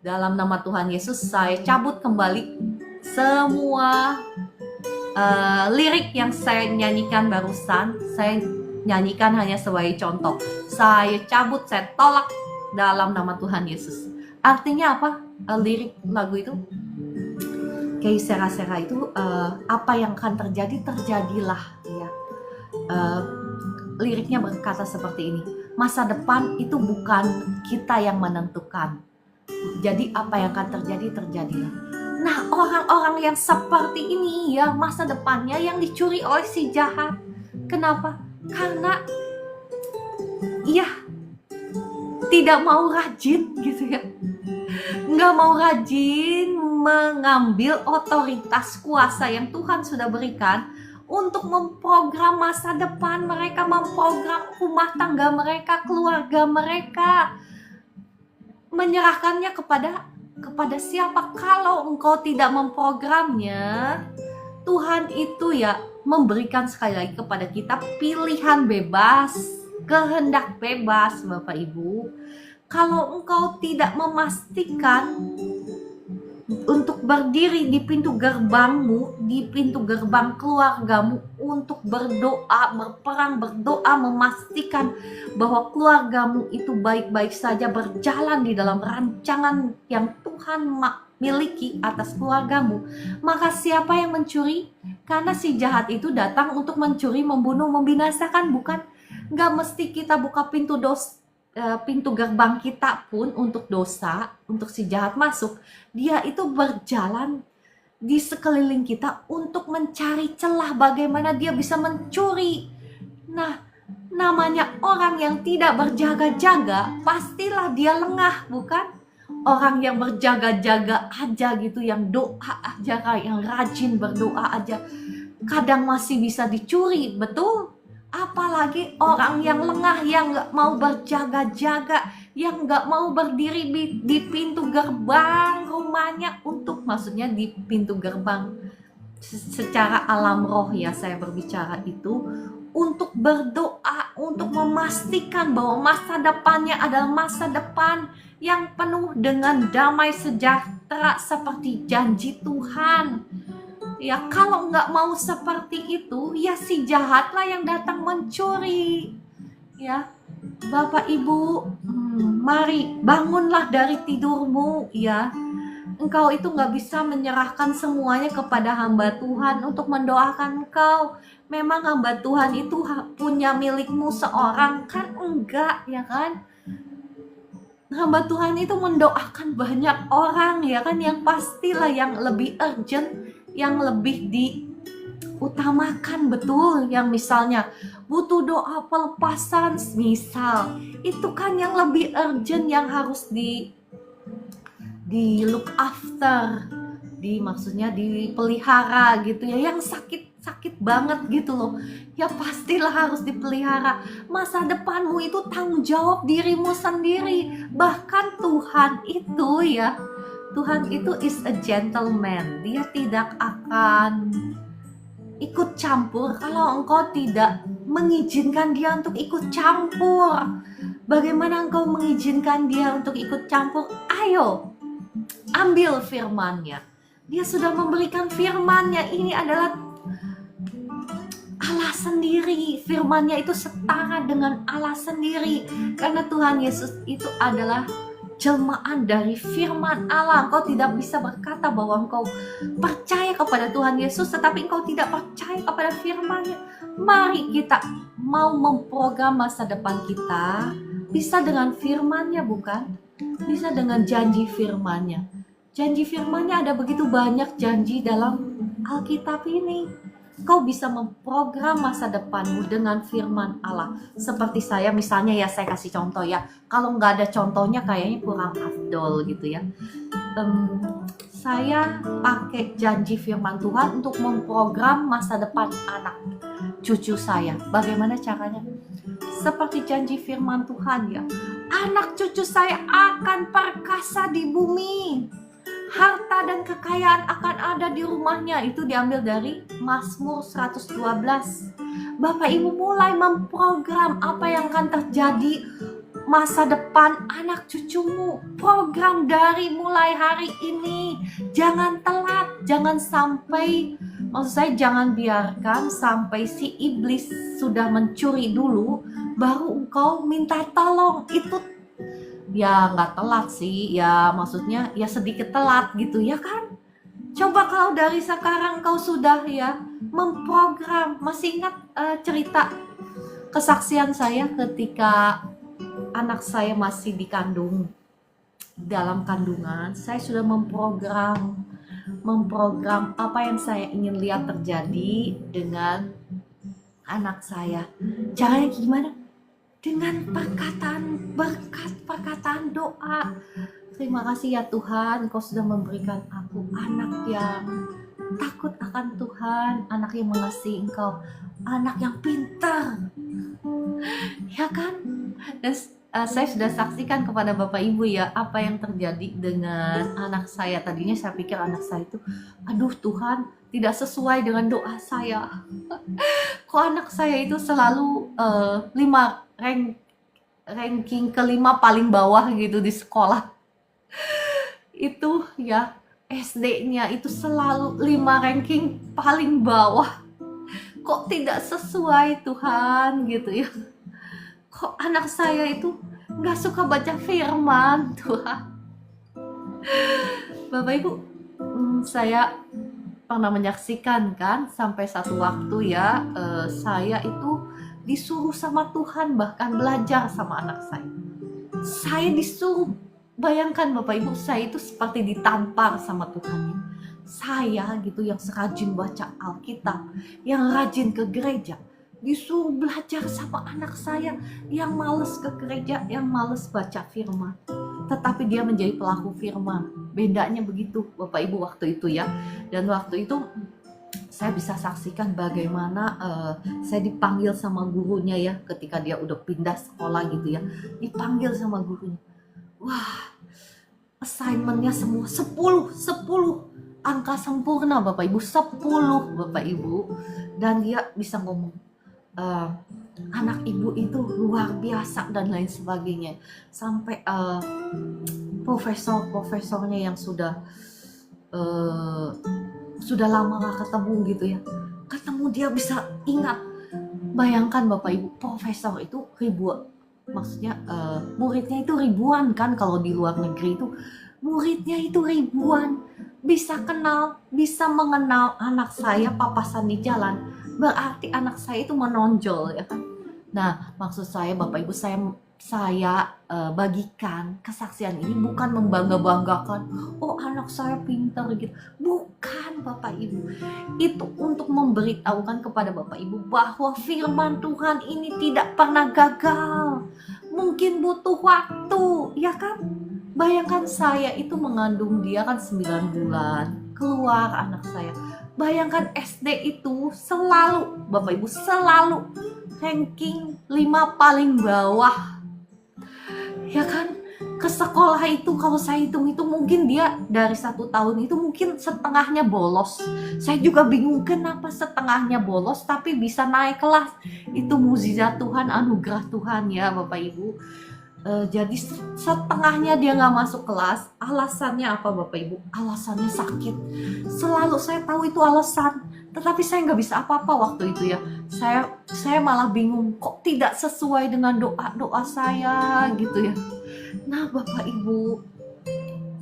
Dalam nama Tuhan Yesus, saya cabut kembali semua lirik yang saya nyanyikan barusan. Saya nyanyikan hanya sebagai contoh. Saya cabut, saya tolak dalam nama Tuhan Yesus. Artinya apa? Lirik lagu itu, kayak sera-sera itu, apa yang akan terjadi, terjadilah, ya. Liriknya berkata seperti ini, masa depan itu bukan kita yang menentukan. Jadi apa yang akan terjadi, terjadilah. Nah, orang-orang yang seperti ini, ya, masa depannya yang dicuri oleh si jahat. Kenapa? Karena ya tidak mau rajin gitu ya, nggak mau rajin mengambil otoritas kuasa yang Tuhan sudah berikan untuk memprogram masa depan mereka, memprogram rumah tangga mereka, keluarga mereka, menyerahkannya kepada siapa? Kalau engkau tidak memprogramnya, Tuhan itu ya memberikan sekali lagi kepada kita pilihan bebas, kehendak bebas, Bapak Ibu. Kalau engkau tidak memastikan untuk berdiri di pintu gerbangmu, di pintu gerbang keluargamu, untuk berdoa, berperang, berdoa, memastikan bahwa keluargamu itu baik-baik saja berjalan di dalam rancangan yang Tuhan miliki atas keluargamu, maka siapa yang mencuri? Karena si jahat itu datang untuk mencuri, membunuh, membinasakan, bukan? Gak mesti kita buka pintu gerbang kita pun untuk dosa, untuk si jahat masuk. Dia itu berjalan di sekeliling kita untuk mencari celah bagaimana dia bisa mencuri. Nah, namanya orang yang tidak berjaga-jaga, pastilah dia lengah, bukan? Orang yang berjaga-jaga aja gitu, yang doa aja, yang rajin berdoa aja, kadang masih bisa dicuri, betul? Apalagi orang yang lengah, yang gak mau berjaga-jaga, yang gak mau berdiri di pintu gerbang rumahnya untuk, maksudnya di pintu gerbang secara alam roh ya, saya berbicara itu, untuk berdoa, untuk memastikan bahwa masa depannya adalah masa depan yang penuh dengan damai sejahtera seperti janji Tuhan. Ya, kalau nggak mau seperti itu, ya si jahatlah yang datang mencuri. Ya, Bapak Ibu, mari bangunlah dari tidurmu. Ya, engkau itu nggak bisa menyerahkan semuanya kepada hamba Tuhan untuk mendoakan engkau. Memang hamba Tuhan itu punya milikmu seorang, kan? Enggak, ya kan? Hamba Tuhan itu mendoakan banyak orang, ya kan? Yang pastilah yang lebih urgent, yang lebih diutamakan, betul. Yang misalnya butuh doa pelepasan, misal, itu kan yang lebih urgent, yang harus di look after, maksudnya dipelihara gitu ya, yang sakit banget gitu loh, ya pastilah harus dipelihara. Masa depanmu itu tanggung jawab dirimu sendiri. Bahkan Tuhan itu is a gentleman. Dia tidak akan ikut campur kalau engkau tidak mengizinkan dia untuk ikut campur. Bagaimana engkau mengizinkan dia untuk ikut campur? Ayo, ambil firman-Nya. Dia sudah memberikan firman-Nya. Ini adalah Allah sendiri. Firman-Nya itu setara dengan Allah sendiri. Karena Tuhan Yesus itu adalah jelmaan dari firman Allah. Engkau tidak bisa berkata bahwa engkau percaya kepada Tuhan Yesus tetapi engkau tidak percaya kepada firman-Nya. Mari kita mau memprogram masa depan kita, bisa dengan firman-Nya, bukan? Bisa dengan janji firman-Nya. Janji firman-Nya ada begitu banyak janji dalam Alkitab ini. Kau bisa memprogram masa depanmu dengan firman Allah. Seperti saya misalnya, ya saya kasih contoh ya. Kalau nggak ada contohnya kayaknya kurang afdol gitu ya. Saya pakai janji firman Tuhan untuk memprogram masa depan anak cucu saya. Bagaimana caranya? Seperti janji firman Tuhan ya. Anak cucu saya akan perkasa di bumi. Harta dan kekayaan akan ada di rumahnya. Itu diambil dari Mazmur 112. Bapak Ibu mulai memprogram apa yang akan terjadi masa depan anak cucumu. Program dari mulai hari ini. Jangan telat, jangan sampai, maksud saya jangan biarkan sampai si iblis sudah mencuri dulu baru engkau minta tolong. Itu ya nggak telat sih, ya maksudnya ya sedikit telat gitu ya kan. Coba kalau dari sekarang kau sudah ya memprogram. Masih ingat cerita kesaksian saya ketika anak saya masih dalam kandungan. Saya sudah memprogram apa yang saya ingin lihat terjadi dengan anak saya. Caranya gimana? Dengan perkataan berkat, perkataan doa. Terima kasih ya Tuhan, Kau sudah memberikan aku anak yang takut akan Tuhan, anak yang mengasihi Engkau, anak yang pintar, ya kan? Dan saya sudah saksikan kepada Bapak Ibu ya apa yang terjadi dengan anak saya. Tadinya saya pikir anak saya itu, aduh Tuhan, tidak sesuai dengan doa saya. Kok anak saya itu selalu 5 ranking kelima paling bawah gitu di sekolah. Itu ya, SD-nya itu selalu 5 ranking paling bawah. Kok tidak sesuai Tuhan gitu ya. Kok anak saya itu gak suka baca firman Tuhan. Bapak Ibu, saya pernah menyaksikan kan sampai satu waktu ya, saya itu disuruh sama Tuhan bahkan belajar sama anak saya. Saya disuruh, bayangkan Bapak Ibu, saya itu seperti ditampar sama Tuhan. Saya gitu yang serajin baca Alkitab, yang rajin ke gereja, disuruh belajar sama anak saya yang males ke gereja, yang males baca firman. Tetapi dia menjadi pelaku firman. Bedanya begitu Bapak Ibu waktu itu ya. Dan waktu itu saya bisa saksikan bagaimana saya dipanggil sama gurunya ya, ketika dia udah pindah sekolah gitu ya. Dipanggil sama gurunya. Wah, assignmentnya semua 10 angka sempurna Bapak Ibu, 10 Bapak Ibu. Dan dia bisa ngomong, anak ibu itu luar biasa dan lain sebagainya. Sampai profesornya yang sudah lama gak ketemu gitu ya, ketemu dia bisa ingat. Bayangkan Bapak Ibu, profesor itu ribuan, maksudnya muridnya itu ribuan kan. Kalau di luar negeri itu muridnya itu ribuan, bisa kenal, bisa mengenal anak saya papasan di jalan, berarti anak saya itu menonjol ya kan. Nah, maksud saya Bapak Ibu, saya bagikan kesaksian ini bukan membangga-banggakan, oh anak saya pintar gitu. Bukan Bapak Ibu. Itu untuk memberitahukan kepada Bapak Ibu bahwa firman Tuhan ini tidak pernah gagal. Mungkin butuh waktu, ya kan? Bayangkan saya itu mengandung dia kan 9 bulan, keluar anak saya. Bayangkan SD itu selalu, Bapak Ibu, selalu ranking 5 paling bawah. Ya kan, ke sekolah itu kalau saya hitung itu mungkin dia dari 1 tahun itu mungkin setengahnya bolos. Saya juga bingung kenapa setengahnya bolos tapi bisa naik kelas. Itu mukjizat Tuhan, anugerah Tuhan ya Bapak Ibu. Jadi setengahnya dia gak masuk kelas. Alasannya apa Bapak Ibu? Alasannya sakit. Selalu saya tahu itu alasan, tetapi saya gak bisa apa-apa waktu itu ya. Saya malah bingung, kok tidak sesuai dengan doa saya gitu ya. Nah Bapak Ibu,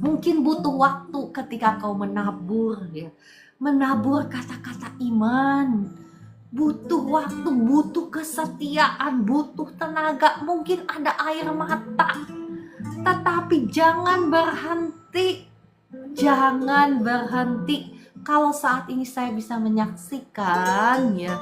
mungkin butuh waktu ketika kau menabur ya, menabur kata-kata iman. Butuh waktu, butuh kesetiaan, butuh tenaga, mungkin ada air mata. Tetapi jangan berhenti. Jangan berhenti. Kalau saat ini saya bisa menyaksikan ya,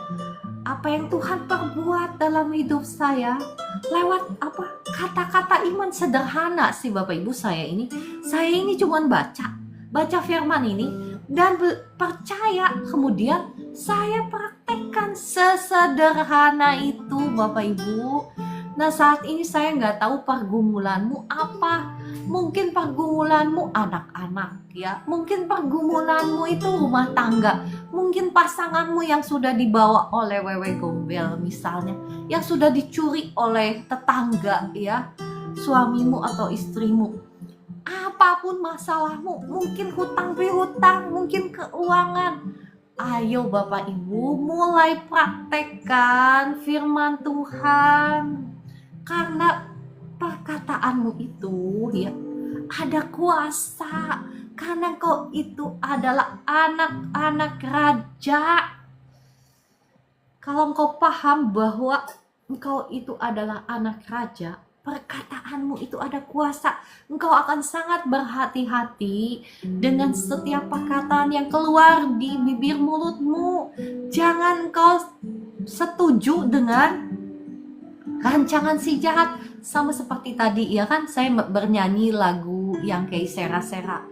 apa yang Tuhan perbuat dalam hidup saya lewat apa? Kata-kata iman sederhana sih Bapak Ibu. Saya ini cuman baca firman ini dan percaya, kemudian saya praktekkan sesederhana itu Bapak Ibu. Nah saat ini saya nggak tahu pergumulanmu apa. Mungkin pergumulanmu anak-anak ya, mungkin pergumulanmu itu rumah tangga, mungkin pasanganmu yang sudah dibawa oleh wewe gombel misalnya, yang sudah dicuri oleh tetangga ya, suamimu atau istrimu. Apapun masalahmu, mungkin hutang piutang, mungkin keuangan. Ayo Bapak Ibu, mulai praktekkan firman Tuhan. Karena perkataanmu itu ya ada kuasa. Karena kau itu adalah anak-anak raja. Kalau engkau paham bahwa engkau itu adalah anak raja, perkataanmu itu ada kuasa. Engkau akan sangat berhati-hati dengan setiap perkataan yang keluar di bibir mulutmu. Jangan kau setuju dengan rancangan si jahat. Sama seperti tadi ya kan, saya bernyanyi lagu yang kayak sera-sera.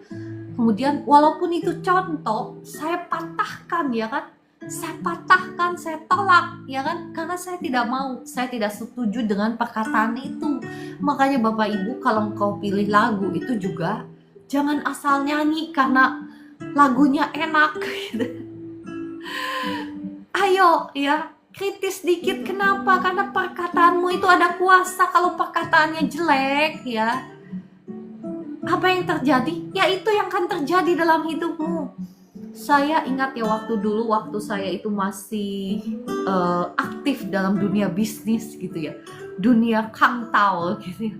Kemudian walaupun itu contoh, saya patahkan ya kan. Saya patahkan, saya tolak ya kan, karena saya tidak mau, saya tidak setuju dengan perkataan itu. Makanya Bapak Ibu, kalau engkau pilih lagu itu juga jangan asal nyanyi karena lagunya enak gitu. Ayo ya, kritis dikit. Kenapa? Karena perkataanmu itu ada kuasa. Kalau perkataannya jelek ya, apa yang terjadi? Ya itu yang akan terjadi dalam hidupmu. Saya ingat ya waktu saya itu masih aktif dalam dunia bisnis gitu ya, dunia kangtau gitu ya.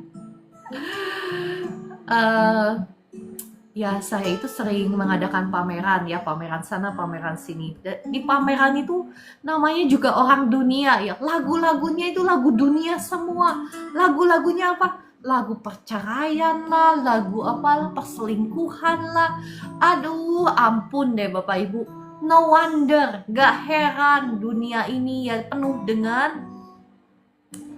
Ya saya itu sering mengadakan pameran ya, pameran sana pameran sini. Di pameran itu namanya juga orang dunia ya, lagu-lagunya itu lagu dunia semua. Lagu-lagunya apa? Lagu perceraian lah, lagu apalah, perselingkuhan lah. Aduh ampun deh Bapak Ibu, no wonder, gak heran dunia ini ya penuh dengan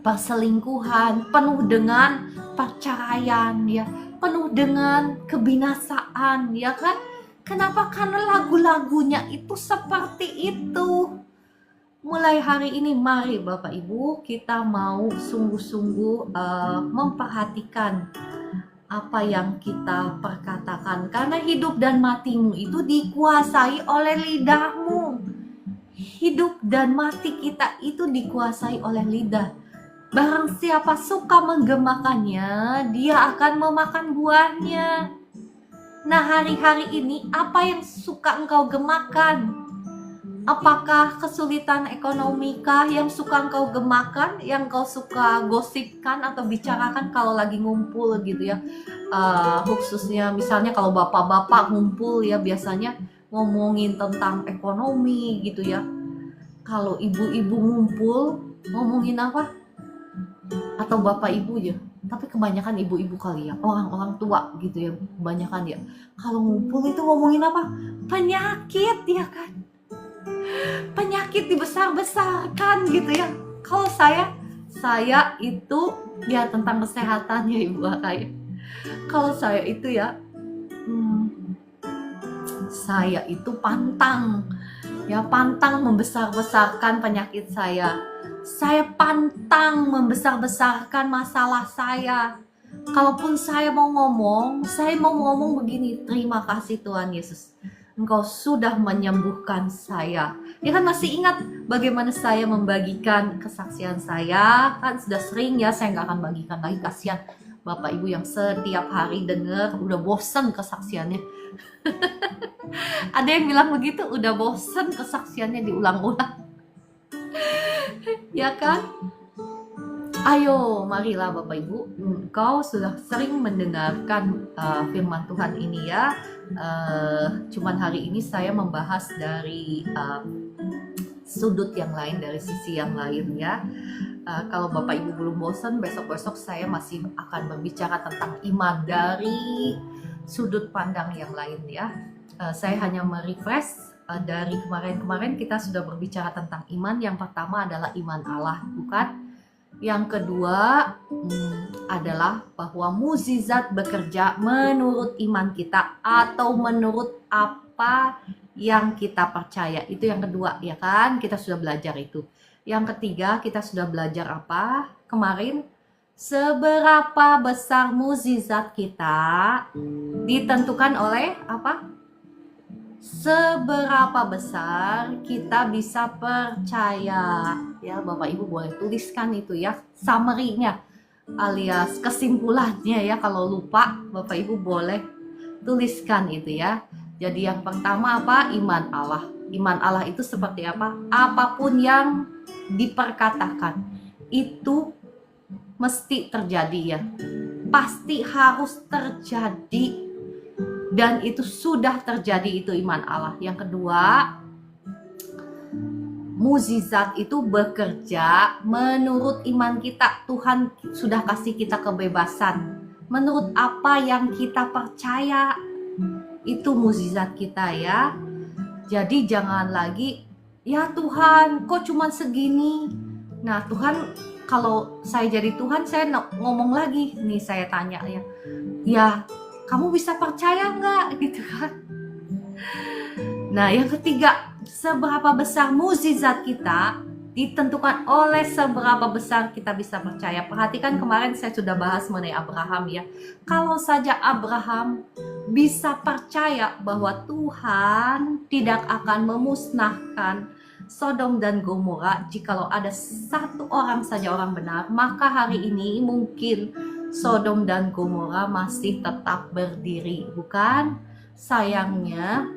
perselingkuhan, penuh dengan perceraian ya, penuh dengan kebinasaan ya kan. Kenapa? Karena lagu-lagunya itu seperti itu. Mulai hari ini mari Bapak Ibu kita mau sungguh-sungguh memperhatikan apa yang kita perkatakan, karena hidup dan matimu itu dikuasai oleh lidahmu. Hidup dan mati kita itu dikuasai oleh lidah. Barang siapa suka menggemakannya, dia akan memakan buahnya. Nah hari-hari ini apa yang suka engkau gemakan? Apakah kesulitan ekonomi kah yang suka engkau gemakan, yang kau suka gosipkan atau bicarakan kalau lagi ngumpul gitu ya? Khususnya misalnya kalau bapak-bapak ngumpul ya biasanya ngomongin tentang ekonomi gitu ya. Kalau ibu-ibu ngumpul ngomongin apa? Atau bapak ibu ya? Tapi kebanyakan ibu-ibu kali ya, orang-orang tua gitu ya, kebanyakan ya. Kalau ngumpul itu ngomongin apa? Penyakit ya kan? Penyakit dibesar-besarkan gitu ya. Kalau saya itu ya tentang kesehatan ya Ibu Akaya. Kalau saya itu ya saya itu pantang membesar-besarkan penyakit saya. Saya pantang membesar-besarkan masalah saya. Kalaupun saya mau ngomong begini, terima kasih Tuhan Yesus, Engkau sudah menyembuhkan saya. Ya kan masih ingat bagaimana saya membagikan kesaksian saya? Kan sudah sering ya, saya nggak akan bagikan lagi. Kasihan Bapak Ibu yang setiap hari dengar, udah bosen kesaksiannya. Ada yang bilang begitu, udah bosen kesaksiannya diulang-ulang. Ya kan? Ayo, marilah Bapak Ibu, engkau sudah sering mendengarkan firman Tuhan ini ya. Cuman hari ini saya membahas dari sudut yang lain, dari sisi yang lain ya. Kalau Bapak Ibu belum bosan, besok-besok saya masih akan berbicara tentang iman dari sudut pandang yang lain ya. Saya hanya merefresh dari kemarin-kemarin kita sudah berbicara tentang iman. Yang pertama adalah iman Allah, bukan? Yang kedua adalah bahwa mukjizat bekerja menurut iman kita atau menurut apa yang kita percaya. Itu yang kedua ya kan, kita sudah belajar itu. Yang ketiga kita sudah belajar apa kemarin? Seberapa besar mukjizat kita ditentukan oleh apa? Seberapa besar kita bisa percaya. Ya Bapak Ibu boleh tuliskan itu ya, summary-nya alias kesimpulannya ya. Kalau lupa Bapak Ibu boleh tuliskan itu ya. Jadi yang pertama apa? Iman Allah. Iman Allah itu seperti apa? Apapun yang diperkatakan itu mesti terjadi ya. Pasti harus terjadi. Dan itu sudah terjadi, itu iman Allah. Yang kedua, mukjizat itu bekerja menurut iman kita. Tuhan sudah kasih kita kebebasan menurut apa yang kita percaya. Itu mukjizat kita ya. Jadi jangan lagi ya Tuhan kok cuman segini. Nah Tuhan, kalau saya jadi Tuhan, saya ngomong lagi nih, saya tanya ya kamu bisa percaya nggak gitu kan. Nah yang ketiga, seberapa besar mukjizat kita ditentukan oleh seberapa besar kita bisa percaya. Perhatikan kemarin saya sudah bahas mengenai Abraham ya. Kalau saja Abraham bisa percaya bahwa Tuhan tidak akan memusnahkan Sodom dan Gomora jikalau ada satu orang saja orang benar, maka hari ini mungkin Sodom dan Gomora masih tetap berdiri, bukan? Sayangnya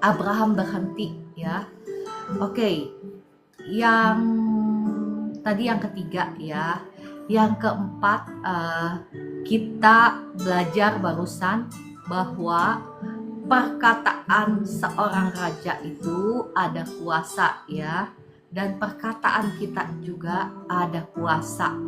Abraham berhenti ya. Oke. Yang tadi yang ketiga ya. Yang keempat, kita belajar barusan bahwa perkataan seorang raja itu ada kuasa ya, dan perkataan kita juga ada kuasa.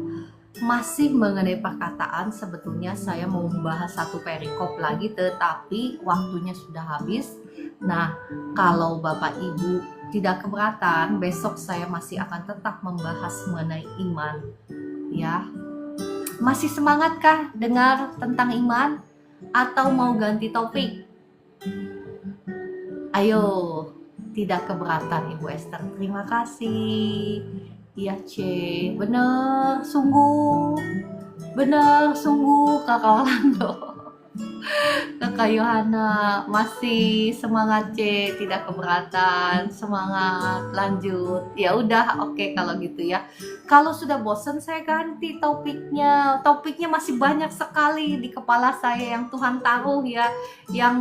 Masih mengenai perkataan, sebetulnya saya mau membahas satu perikop lagi, tetapi waktunya sudah habis. Nah, kalau Bapak Ibu tidak keberatan, besok saya masih akan tetap membahas mengenai iman ya. Masih semangatkah dengar tentang iman atau mau ganti topik? Ayo, tidak keberatan Ibu Esther. Terima kasih. Iya C, bener sungguh Kakak Orlando. Kakak Yohana masih semangat C, tidak keberatan, semangat, lanjut. Ya udah, oke kalau gitu ya. Kalau sudah bosan saya ganti topiknya. Topiknya masih banyak sekali di kepala saya yang Tuhan taruh ya, yang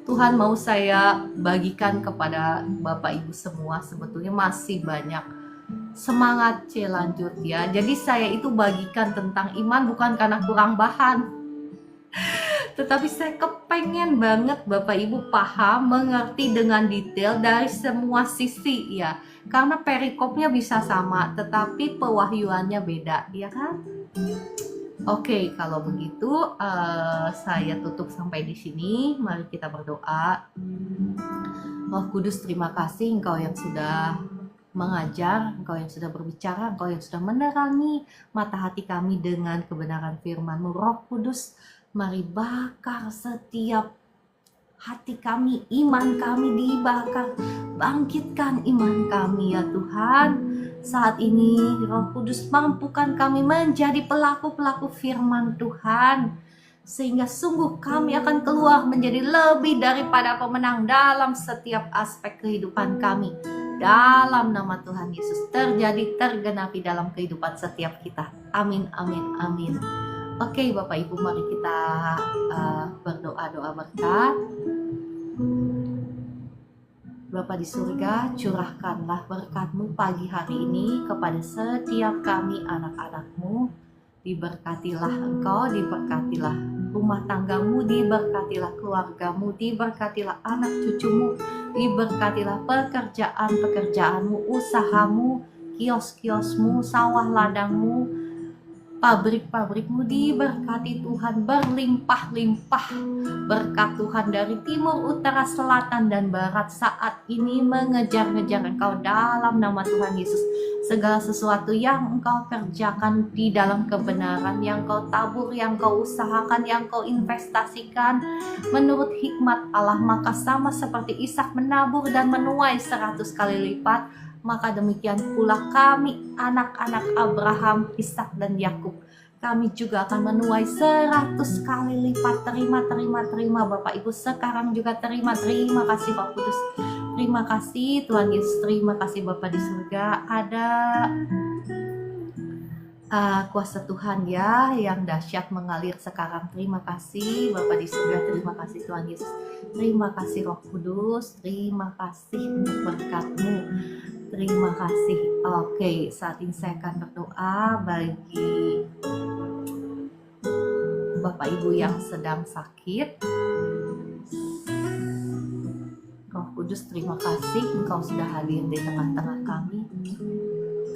Tuhan mau saya bagikan kepada Bapak Ibu semua. Sebetulnya masih banyak. Semangat C, lanjut ya. Jadi saya itu bagikan tentang iman bukan karena kurang bahan, tetapi saya kepengen banget Bapak Ibu paham, mengerti dengan detail dari semua sisi ya. Karena perikopnya bisa sama, tetapi pewahyuannya beda, ya kan? Oke, kalau begitu saya tutup sampai di sini. Mari kita berdoa. Roh Kudus, terima kasih Engkau yang sudah mengajar, Engkau yang sudah berbicara, Engkau yang sudah menerangi mata hati kami dengan kebenaran firman-Mu. Roh Kudus, mari bakar setiap hati kami, iman kami dibakar, bangkitkan iman kami ya Tuhan. Saat ini Roh Kudus, mampukan kami menjadi pelaku-pelaku firman Tuhan, sehingga sungguh kami akan keluar menjadi lebih daripada pemenang dalam setiap aspek kehidupan kami. Dalam nama Tuhan Yesus, terjadi, tergenapi dalam kehidupan setiap kita. Amin, amin, amin. Oke Bapak Ibu, mari kita berdoa-doa berkat. Bapa di surga, curahkanlah berkat-Mu pagi hari ini kepada setiap kami anak-anak-Mu. Diberkatilah Engkau, diberkatilah rumah tanggamu, diberkatilah keluargamu, diberkatilah anak cucumu, diberkatilah pekerjaan-pekerjaanmu, usahamu, kios-kiosmu, sawah ladangmu, pabrik-pabrikmu diberkati Tuhan berlimpah-limpah. Berkat Tuhan dari timur, utara, selatan, dan barat saat ini mengejar-ngejar Engkau dalam nama Tuhan Yesus. Segala sesuatu yang Engkau kerjakan di dalam kebenaran, yang Kau tabur, yang Kau usahakan, yang Kau investasikan menurut hikmat Allah, maka sama seperti Ishak menabur dan menuai 100 kali lipat, maka demikian pula kami anak-anak Abraham, Ishak, dan Yakub, kami juga akan menuai 100 kali lipat. Terima Bapak Ibu, sekarang juga terima kasih Roh Kudus, terima kasih Tuhan Yesus, terima kasih Bapa di surga. Ada kuasa Tuhan ya yang dahsyat mengalir sekarang. Terima kasih Bapa di surga, terima kasih Tuhan Yesus, terima kasih Roh Kudus, terima kasih untuk berkat-Mu, terima kasih. Oke, saat ini saya akan berdoa bagi Bapak Ibu yang sedang sakit. Roh Kudus, terima kasih Engkau sudah hadir di tengah-tengah kami.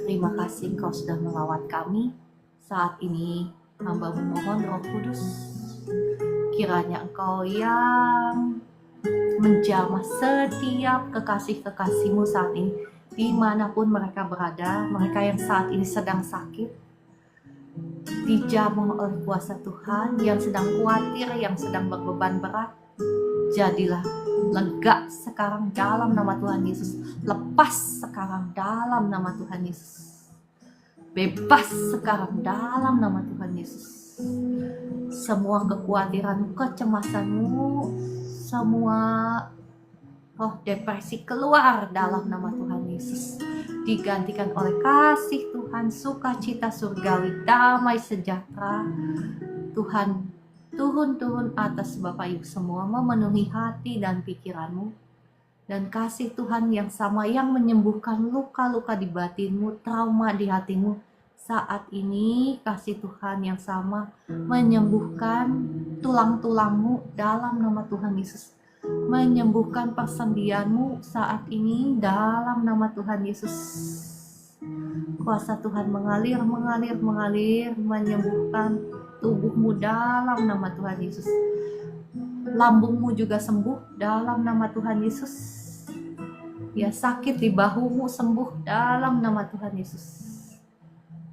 Terima kasih Engkau sudah melawat kami. Saat ini hamba memohon Roh Kudus, kiranya Engkau yang menjamah setiap kekasih-kekasih-Mu saat ini, dimanapun mereka berada, mereka yang saat ini sedang sakit, dijamah oleh kuasa Tuhan, yang sedang khawatir, yang sedang berbeban berat, jadilah lega sekarang dalam nama Tuhan Yesus. Lepas sekarang dalam nama Tuhan Yesus. Bebas sekarang dalam nama Tuhan Yesus. Semua kekhawatiran, kecemasanmu, semua roh depresi keluar dalam nama Tuhan Yesus. Digantikan oleh kasih Tuhan, sukacita surgawi, damai sejahtera. Tuhan turun atas Bapak Ibu semua, memenuhi hati dan pikiranmu. Dan kasih Tuhan yang sama yang menyembuhkan luka-luka di batinmu, trauma di hatimu, saat ini kasih Tuhan yang sama menyembuhkan tulang-tulangmu dalam nama Tuhan Yesus. Menyembuhkan persendianmu saat ini dalam nama Tuhan Yesus. Kuasa Tuhan mengalir, menyembuhkan tubuhmu dalam nama Tuhan Yesus. Lambungmu juga sembuh dalam nama Tuhan Yesus. Ya, sakit di bahumu sembuh dalam nama Tuhan Yesus.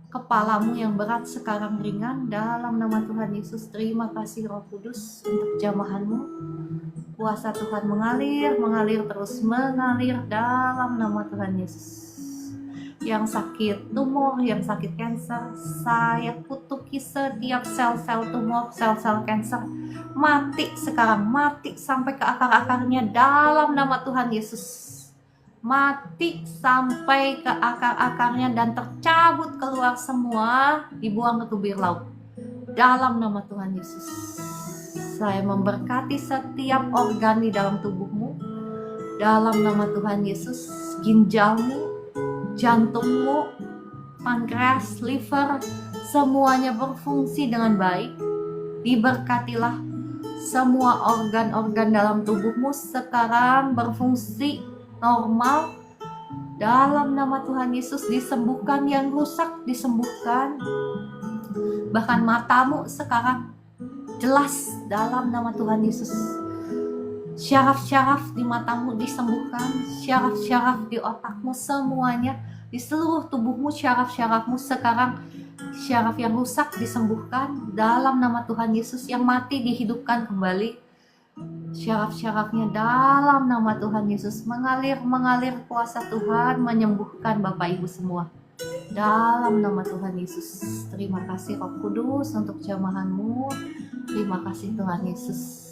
Kepalamu yang berat sekarang ringan dalam nama Tuhan Yesus. Terima kasih Roh Kudus untuk jamahanmu. Kuasa Tuhan mengalir dalam nama Tuhan Yesus. Yang sakit tumor, yang sakit kanker, saya kutuki setiap sel-sel tumor, sel-sel kanker, mati sekarang, mati sampai ke akar-akarnya dalam nama Tuhan Yesus. Mati sampai ke akar-akarnya dan tercabut keluar semua, dibuang ke tubir laut dalam nama Tuhan Yesus. Saya memberkati setiap organ di dalam tubuhmu dalam nama Tuhan Yesus. Ginjalmu, jantungmu, pankreas, liver, semuanya berfungsi dengan baik. Diberkatilah semua organ-organ dalam tubuhmu sekarang berfungsi normal dalam nama Tuhan Yesus. Disembuhkan yang rusak, disembuhkan. Bahkan matamu sekarang jelas dalam nama Tuhan Yesus. Syaraf-syaraf di matamu disembuhkan, syaraf-syaraf di otakmu, semuanya di seluruh tubuhmu, syaraf-syarafmu sekarang, syaraf yang rusak disembuhkan dalam nama Tuhan Yesus. Yang mati dihidupkan kembali, syaraf-syarafnya dalam nama Tuhan Yesus. Mengalir kuasa Tuhan menyembuhkan Bapak Ibu semua dalam nama Tuhan Yesus. Terima kasih Roh Kudus untuk jamahanmu. Terima kasih Tuhan Yesus.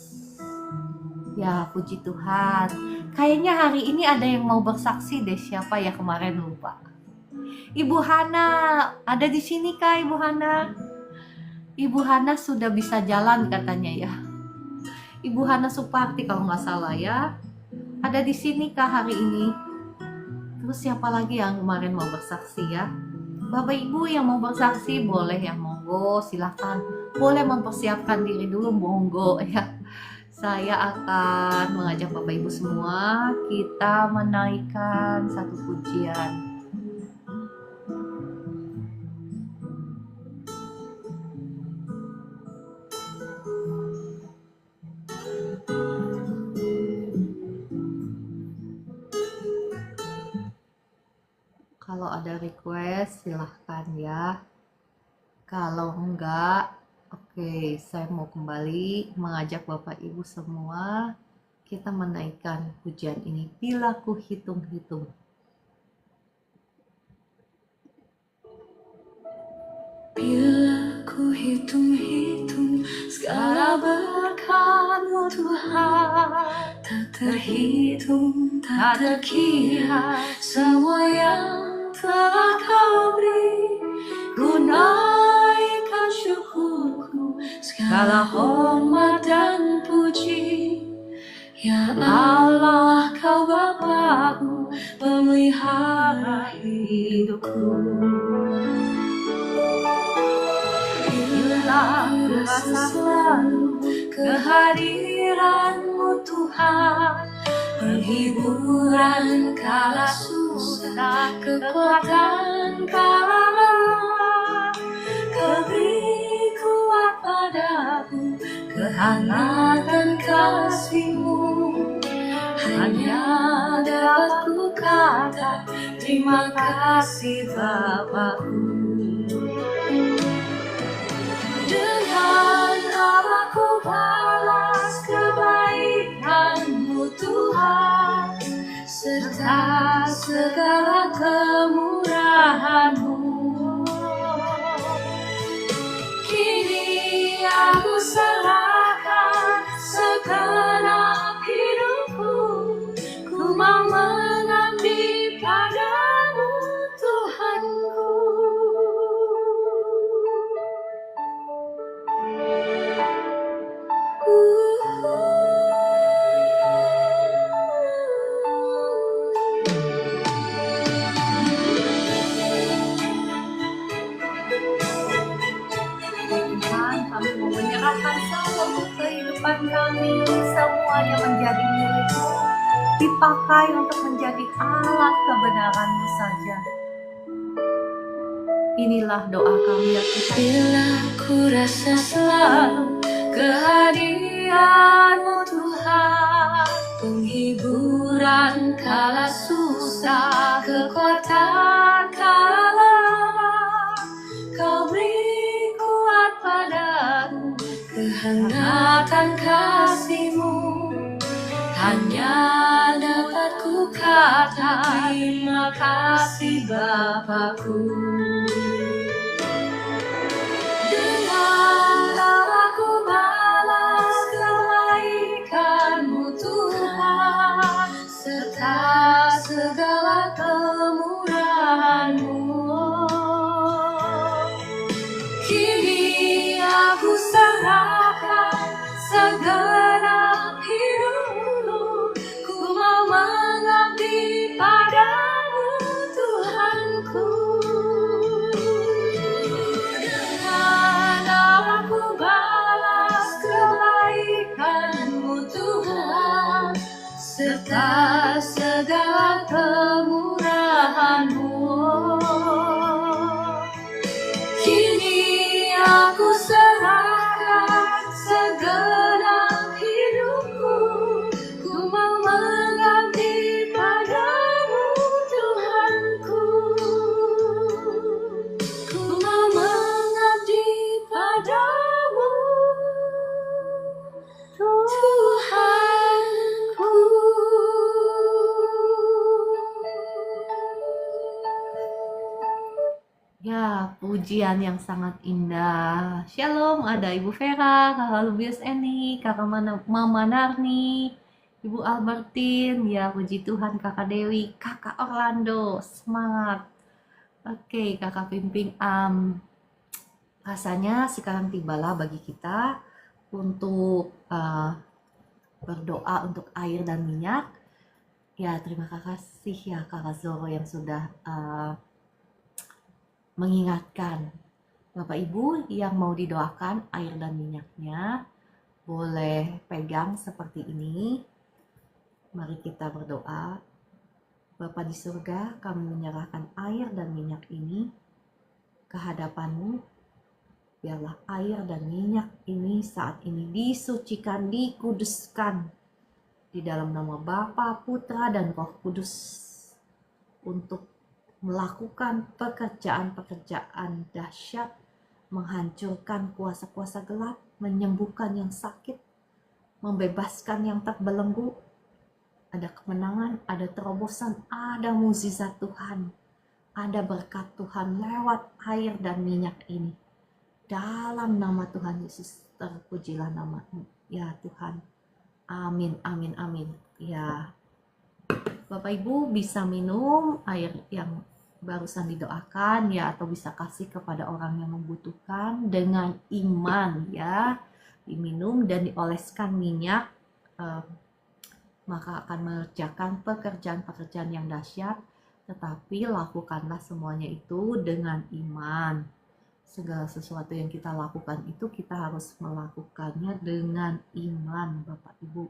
Ya, puji Tuhan. Kayaknya hari ini ada yang mau bersaksi deh. Siapa ya, kemarin lupa. Ibu Hana, ada di sini kah Ibu Hana? Ibu Hana sudah bisa jalan katanya ya. Ibu Hana Suparti kalau nggak salah ya. Ada di sini kah hari ini? Terus siapa lagi yang kemarin mau bersaksi ya? Bapak Ibu yang mau bersaksi boleh ya, monggo silakan. Boleh mempersiapkan diri dulu, monggo ya. Saya akan mengajak Bapak Ibu semua kita menaikkan satu pujian. Kalau ada request silahkan ya. Kalau enggak, oke, saya mau kembali mengajak Bapak Ibu semua kita menaikkan pujian ini. Bila ku hitung-hitung. Bila ku hitung-hitung segala berkat-Mu Tuhan, tak terhitung, tak terkira semua yang telah Kau beri. Ku naikkan syukurku, segala hormat dan puji. Ya Allah, Kau Bapakku, pemelihara hidupku. Bila ku rasa selalu kehadiran-Mu Tuhan, penghiburan kala susah, kekuatan kala lelah. Kau beri kuat padaku, kehangatan kasih-Mu. hanya dapat ku kata terima kasih Bapakku. Dengan apa ku balas kebaikan-Mu Tuhan, serta segala kemurahan-Mu. Kini aku serahkan segenap hidupku, ku mau mengabdi padamu Tuhanku. Tuhan, kami mau menyerahkan seluruh kehidupan kami, semuanya menjadi milik-Mu, dipakai untuk menjadi alat kebenaran-Mu saja. Inilah doa kami ya Tuhan. Bila ku rasa selalu kehadiran-Mu Tuhan, penghiburan kala susah, kekuatan kala lelah, Kau beri kuat padaku, kehangatan kasih-Mu. Hanya dapat ku kata terima kasih Bapakku. Dengan aku balas kebaikan-Mu Tuhan, serta segala kemurahan-Mu. Kini aku serahkan segenap hidupku, ku mau mengabdi padamu Tuhanku. Dengan aku balas kebaikan-Mu Tuhan, serta segala kemurahan-Mu. Kini aku serahkan segenap hidupku, ku mau mengabdi padamu Tuhanku. Ku mau mengabdi padamu Tuhanku. Ya, pujian yang sangat indah. Shalom, ada Ibu Vera, Kakak Lubius Eni, Kakak Mama Narni, Ibu Albertin, ya puji Tuhan, Kakak Dewi, Kakak Orlando, semangat. Oke, Kakak Pimping, rasanya sekarang tibalah bagi kita untuk berdoa untuk air dan minyak. Ya, terima kasih ya Kakak Zoro yang sudah mengingatkan. Bapak Ibu yang mau didoakan air dan minyaknya, boleh pegang seperti ini. Mari kita berdoa. Bapa di surga, kami menyerahkan air dan minyak ini ke hadapan-Mu. Biarlah air dan minyak ini saat ini disucikan, dikuduskan di dalam nama Bapa, Putra, dan Roh Kudus untuk melakukan pekerjaan-pekerjaan dahsyat, menghancurkan kuasa-kuasa gelap, menyembuhkan yang sakit, membebaskan yang terbelenggu. Ada kemenangan, ada terobosan, ada mukjizat Tuhan, ada berkat Tuhan lewat air dan minyak ini. Dalam nama Tuhan Yesus, terpujilah nama-Mu ya Tuhan. Amin, amin, amin. Ya, Bapak Ibu bisa minum air yang barusan didoakan ya, atau bisa kasih kepada orang yang membutuhkan dengan iman ya. Diminum dan dioleskan minyak, maka akan mengerjakan pekerjaan-pekerjaan yang dahsyat. Tetapi lakukanlah semuanya itu dengan iman. Segala sesuatu yang kita lakukan itu kita harus melakukannya dengan iman, Bapak Ibu.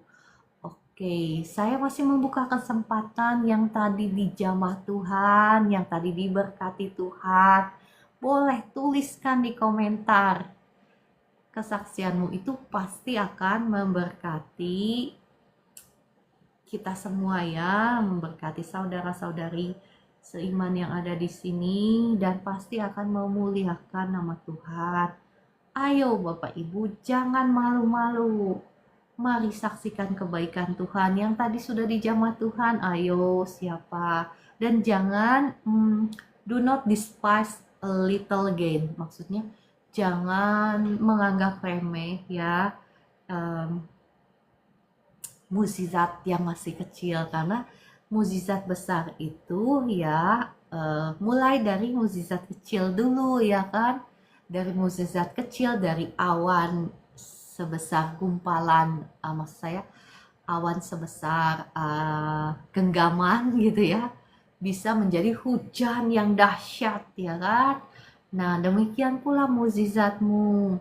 Oke, saya masih membuka kesempatan yang tadi dijamah Tuhan, yang tadi diberkati Tuhan. Boleh tuliskan di komentar. Kesaksianmu itu pasti akan memberkati kita semua ya, memberkati saudara-saudari seiman yang ada di sini, dan pasti akan memuliakan nama Tuhan. Ayo Bapak Ibu, jangan malu-malu. Mari saksikan kebaikan Tuhan yang tadi sudah dijamah Tuhan. Ayo siapa? Dan jangan do not despise a little gain. Maksudnya jangan menganggap remeh ya mukjizat yang masih kecil, karena mukjizat besar itu ya mulai dari mukjizat kecil dulu ya kan. Dari mukjizat kecil, dari awan sebesar gumpalan, maksud saya awan sebesar genggaman gitu ya, bisa menjadi hujan yang dahsyat ya kan. Nah demikian pula mukjizatmu.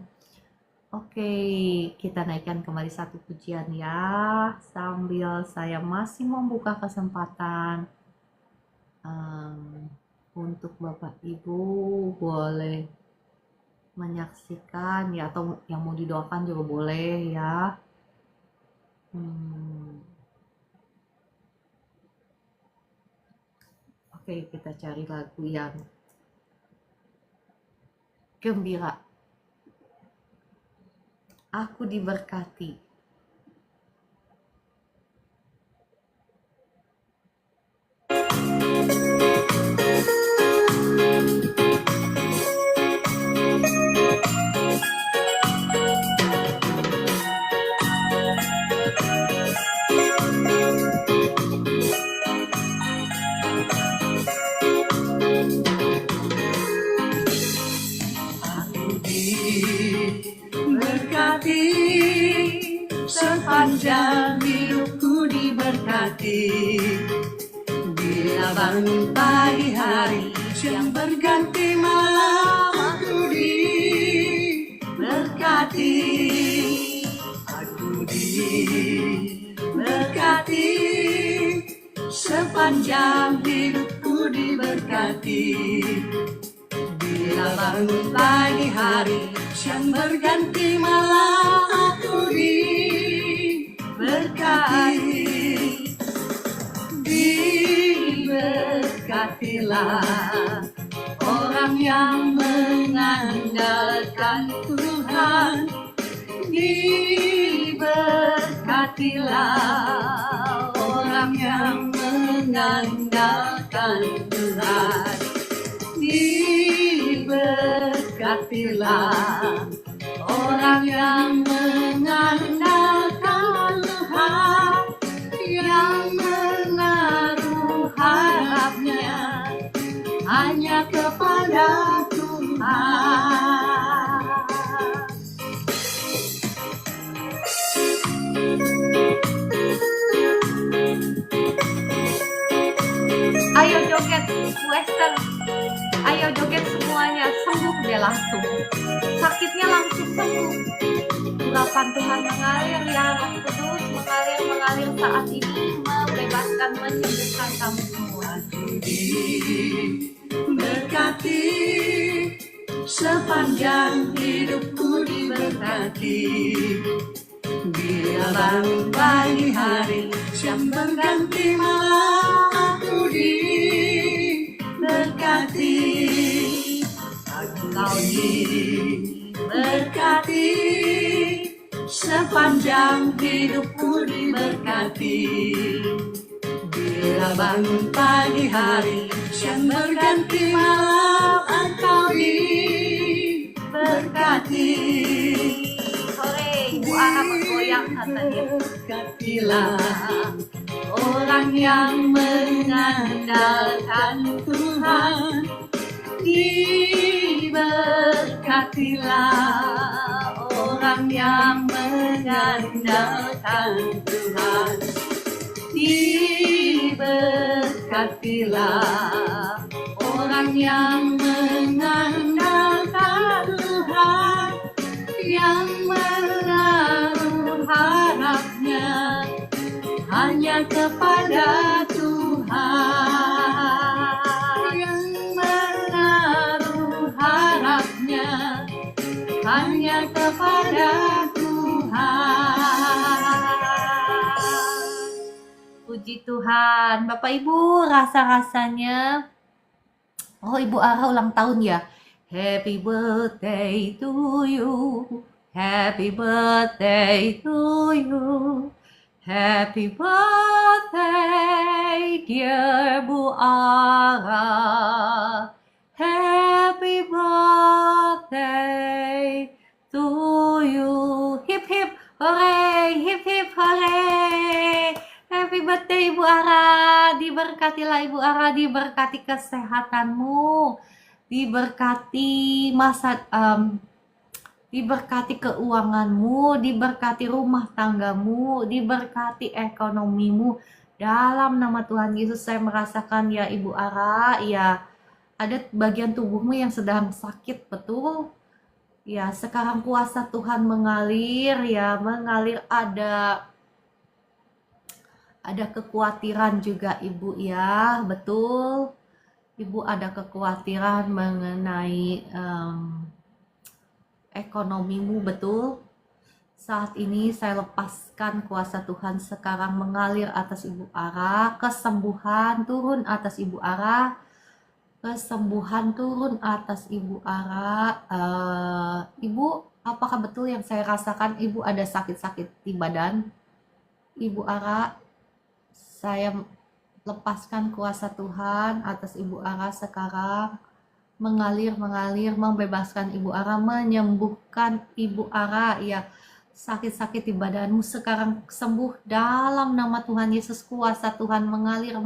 Oke, kita naikkan kembali satu pujian ya, sambil saya masih membuka kesempatan untuk Bapak Ibu boleh menyaksikan ya, atau yang mau didoakan juga boleh ya. Oke, kita cari lagu yang gembira. Aku diberkati. Sepanjang hidupku diberkati, bila bangun pagi hari, siang berganti malam, aku diberkati. Aku diberkati, sepanjang hidupku diberkati. Bila bangun pagi hari, siang berganti malam, aku diberkati. Diberkatilah orang yang mengandalkan Tuhan. Diberkatilah orang yang mengandalkan Tuhan. Diberkatilah orang yang mengandalkan Tuhan, yang menaruh harapnya hanya kepada Tuhan. Ayo joget western, ayo joget semuanya, sembuh deh langsung, sakitnya langsung sembuh. Urapan Tuhan mengalir ya, Roh Kudus mengalir saat ini, membebaskan, menyembuhkan kamu semua. Berkati, sepanjang hidupku diberkati. Bila bangun pagi hari, siang berganti malam, aku diberkati. Aku diberkati, sepanjang hidupku diberkati. Bila bangun pagi hari, siang berganti malam, engkau diberkati. Sore, Ibu Ara bergoyang katanya. Berkatilah orang yang mengandalkan Tuhan. Diberkatilah orang yang mengandalkan Tuhan. Diberkatilah orang yang mengandalkan Tuhan, yang menaruh harapnya hanya kepada Tuhan, yang menaruh harapnya hanya kepada Tuhan. Tuhan. Bapak Ibu, rasa-rasanya, oh Ibu Ara ulang tahun ya. Happy birthday to you. Happy birthday to you. Happy birthday, dear Bu Ara. Happy birthday to you. Hip hip hooray, hip hip hooray. Happy birthday Ibu Ara. Diberkatilah Ibu Ara, diberkati kesehatanmu, diberkati diberkati keuanganmu, diberkati rumah tanggamu, diberkati ekonomimu. Dalam nama Tuhan Yesus saya merasakan ya Ibu Ara, ya ada bagian tubuhmu yang sedang sakit, betul? Ya, sekarang kuasa Tuhan mengalir, ya, mengalir ada kekhawatiran juga Ibu ya, betul. Ibu ada kekhawatiran mengenai ekonomimu, betul. Saat ini saya lepaskan kuasa Tuhan sekarang mengalir atas Ibu Ara, kesembuhan turun atas Ibu Ara, kesembuhan turun atas Ibu Ara. Ibu, apakah betul yang saya rasakan Ibu ada sakit-sakit di badan? Ibu Ara, saya lepaskan kuasa Tuhan atas Ibu Ara sekarang, mengalir, membebaskan Ibu Ara, menyembuhkan Ibu Ara, ya, sakit-sakit di badanmu sekarang sembuh dalam nama Tuhan Yesus. Kuasa Tuhan mengalir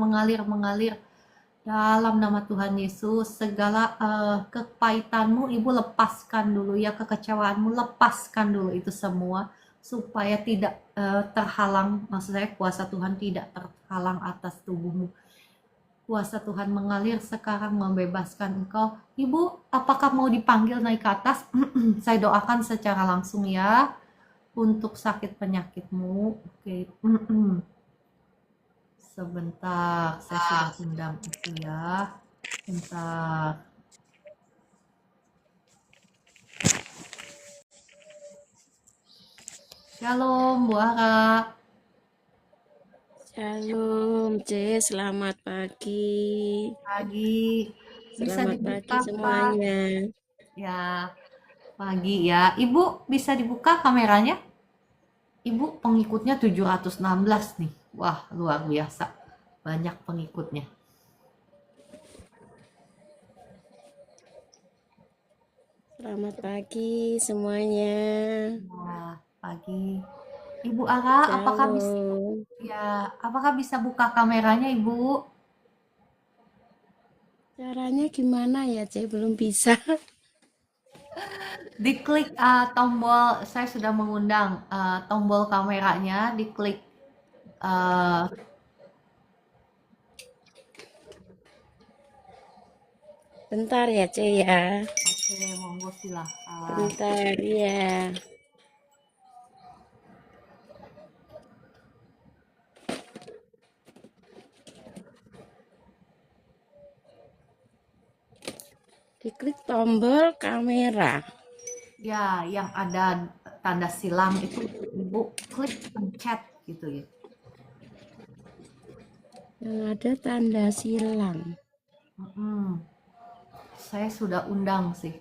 dalam nama Tuhan Yesus. Segala kepahitanmu Ibu lepaskan dulu ya, kekecewaanmu lepaskan dulu itu semua, supaya tidak terhalang, maksud saya kuasa Tuhan tidak terhalang atas tubuhmu. Kuasa Tuhan mengalir sekarang membebaskan engkau. Ibu, apakah mau dipanggil naik ke atas? Saya doakan secara langsung ya untuk sakit penyakitmu. Oke. Sebentar, saya sudah undang itu ya. Bentar. Shalom, Bu Ara. Shalom, C. Selamat pagi. Pagi. Bisa Selamat dibuka, pagi semuanya. Ya, pagi ya. Ibu bisa dibuka kameranya? Ibu pengikutnya 716 nih. Wah, luar biasa. Banyak pengikutnya. Selamat pagi semuanya. Wah, pagi. Ibu Ara, Shalom. apakah bisa buka kameranya, Ibu? Caranya gimana ya, C? Belum bisa. Diklik tombol, saya sudah mengundang tombol kameranya, diklik Bentar ya, C ya. oke, monggo silahkan. Bentar ya. Diklik tombol kamera. Ya, yang ada tanda silang itu Ibu klik pencet gitu ya. Yang ada tanda silang. Saya sudah undang sih.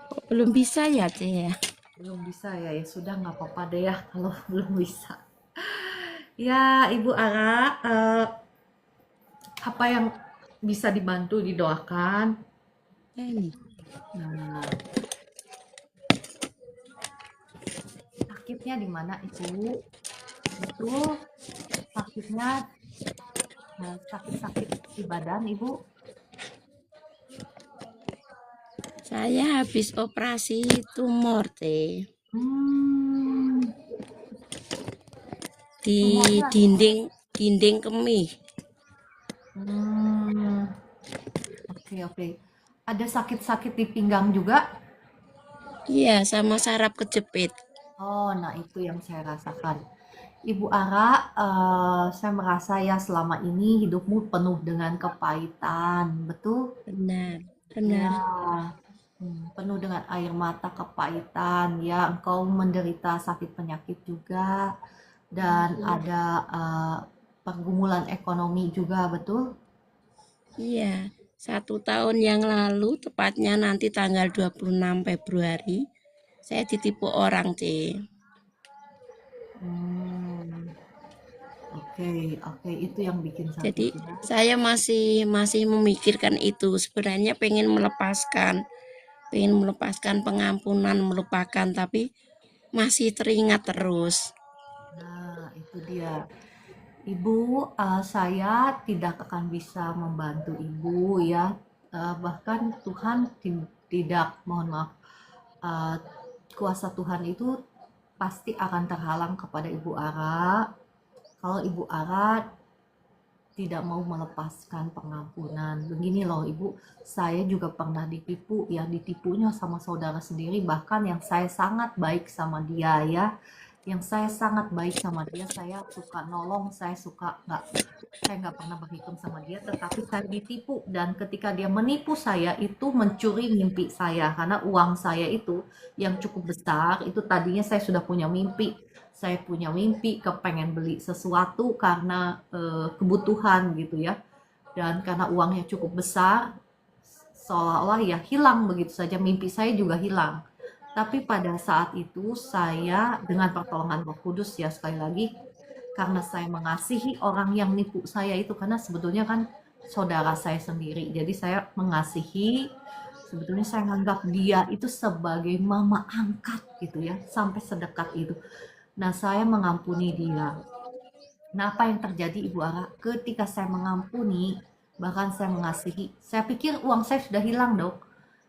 Kok belum bisa ya, C ya? Belum bisa ya, ya sudah nggak apa-apa deh ya kalau belum bisa. Ya, Ibu Ara, apa yang bisa dibantu didoakan? Ini. Nah, sakitnya di mana Ibu? Betul, sakitnya sakit-sakit di badan Ibu? Saya habis operasi tumor, C. Di dinding kemih. Oke. Ada sakit-sakit di pinggang juga? Iya, sama saraf kejepit. Oh, nah itu yang saya rasakan. Ibu Ara, saya merasa ya selama ini hidupmu penuh dengan kepahitan, betul? Benar. Ya, Penuh dengan air mata kepahitan, ya engkau menderita sakit penyakit juga, dan ada pergumulan ekonomi juga, betul? Iya, 1 tahun yang lalu, tepatnya nanti tanggal 26 Februari, saya ditipu orang, C. Hmm, oke, oke, itu yang bikin sakit Jadi ya. saya masih memikirkan itu. Sebenarnya pengen melepaskan pengampunan, melupakan, tapi masih teringat terus. Nah, itu dia. Ibu, saya tidak akan bisa membantu Ibu ya. Bahkan Tuhan tidak, mohon maaf, eh, kuasa Tuhan itu pasti akan terhalang kepada Ibu Ara. Kalau Ibu Ara tidak mau melepaskan pengampunan. Begini loh Ibu, saya juga pernah ditipu, ya ditipunya sama saudara sendiri, bahkan yang saya sangat baik sama dia ya. Yang saya sangat baik sama dia, saya suka nolong, saya nggak pernah berhitung sama dia, tetapi saya ditipu, dan ketika dia menipu saya itu mencuri mimpi saya, karena uang saya itu yang cukup besar, itu tadinya saya sudah punya mimpi, kepengen beli sesuatu karena kebutuhan gitu ya, dan karena uangnya cukup besar, seolah-olah ya hilang begitu saja, mimpi saya juga hilang. Tapi pada saat itu saya dengan pertolongan Roh Kudus ya, sekali lagi, karena saya mengasihi orang yang nipu saya itu, karena sebetulnya kan saudara saya sendiri. Jadi saya mengasihi, sebetulnya saya menganggap dia itu sebagai mama angkat gitu ya, sampai sedekat itu. Nah, saya mengampuni dia. Nah, apa yang terjadi Ibu Ara? Ketika saya mengampuni, bahkan saya mengasihi, saya pikir uang saya sudah hilang dong.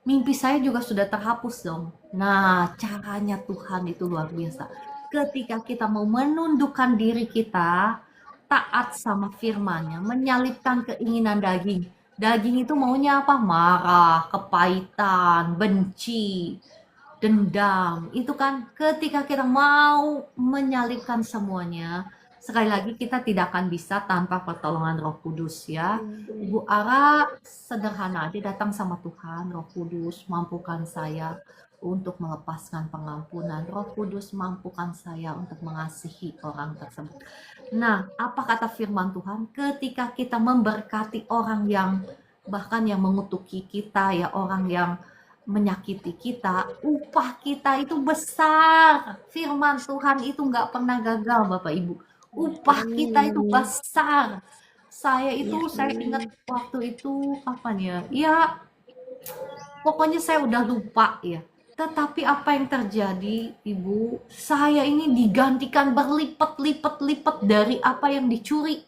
Mimpi saya juga sudah terhapus dong. Nah, caranya Tuhan itu luar biasa. Ketika kita mau menundukkan diri kita, taat sama firman-Nya, menyalipkan keinginan daging. Daging itu maunya apa? Marah, kepahitan, benci, dendam. Itu kan ketika kita mau menyalipkan semuanya, sekali lagi kita tidak akan bisa tanpa pertolongan Roh Kudus ya. Ibu Ara sederhana aja datang sama Tuhan, Roh Kudus mampukan saya untuk melepaskan pengampunan. Roh Kudus mampukan saya untuk mengasihi orang tersebut. Nah, apa kata firman Tuhan? Ketika kita memberkati orang yang bahkan yang mengutuki kita ya, orang yang menyakiti kita, upah kita itu besar. Firman Tuhan itu nggak pernah gagal, Bapak Ibu. Upah kita itu Amin. besar. Ya, Saya ingat amin. waktu itu kapan ya? Ya, pokoknya saya udah lupa ya. Tetapi apa yang terjadi, Ibu? Saya ini digantikan berlipat-lipat-lipat dari apa yang dicuri,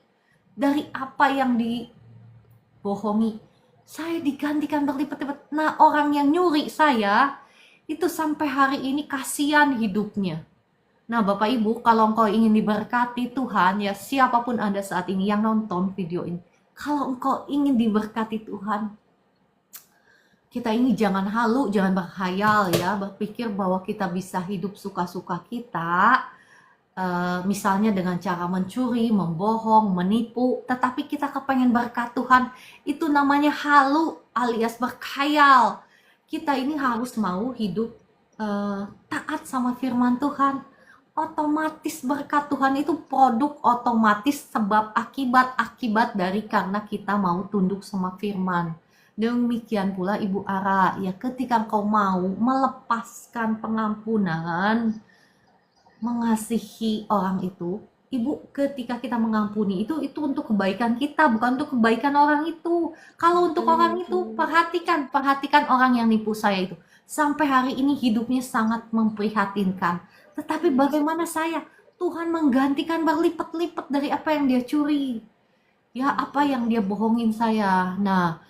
dari apa yang dibohongi. Saya digantikan berlipat-lipat. Nah, orang yang nyuri saya itu sampai hari ini kasihan hidupnya. Nah, Bapak Ibu, kalau engkau ingin diberkati Tuhan, ya siapapun Anda saat ini yang nonton video ini, kalau engkau ingin diberkati Tuhan, kita ini jangan halu, jangan berkhayal ya, berpikir bahwa kita bisa hidup suka-suka kita, misalnya dengan cara mencuri, membohong, menipu, tetapi kita kepengen berkat Tuhan, itu namanya halu alias berkhayal. Kita ini harus mau hidup taat sama firman Tuhan. Otomatis berkat Tuhan itu produk otomatis, sebab akibat dari karena kita mau tunduk sama firman. Demikian pula Ibu Ara, ya ketika kau mau melepaskan pengampunan, mengasihi orang itu, Ibu, ketika kita mengampuni itu untuk kebaikan kita, bukan untuk kebaikan orang itu. Kalau untuk orang itu, perhatikan orang yang nipu saya itu. Sampai hari ini hidupnya sangat memprihatinkan. Tetapi bagaimana saya? Tuhan menggantikan berlipat-lipat dari apa yang dia curi. Ya, apa yang dia bohongin saya. Nah,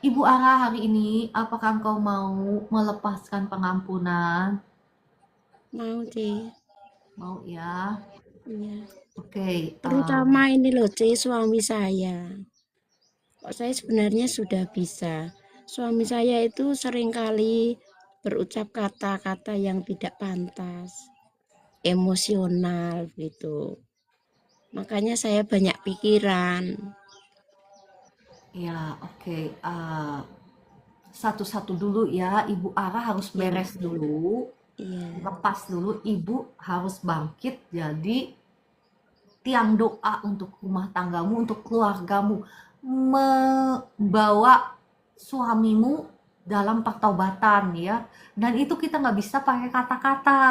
Ibu Ara hari ini, apakah engkau mau melepaskan pengampunan? Mau, C. Mau ya? Ya. Oke, Terutama ini loh, C, suami saya. Kok saya sebenarnya sudah bisa. Suami saya itu seringkali berucap kata-kata yang tidak pantas, emosional gitu. Makanya saya banyak pikiran. ya, oke. satu-satu dulu ya. Ibu Ara harus Iya. beres dulu, Iya. lepas dulu. Ibu harus bangkit jadi tiang doa untuk rumah tanggamu, untuk keluargamu, membawa suamimu dalam pertobatan ya. Dan itu kita nggak bisa pakai kata-kata.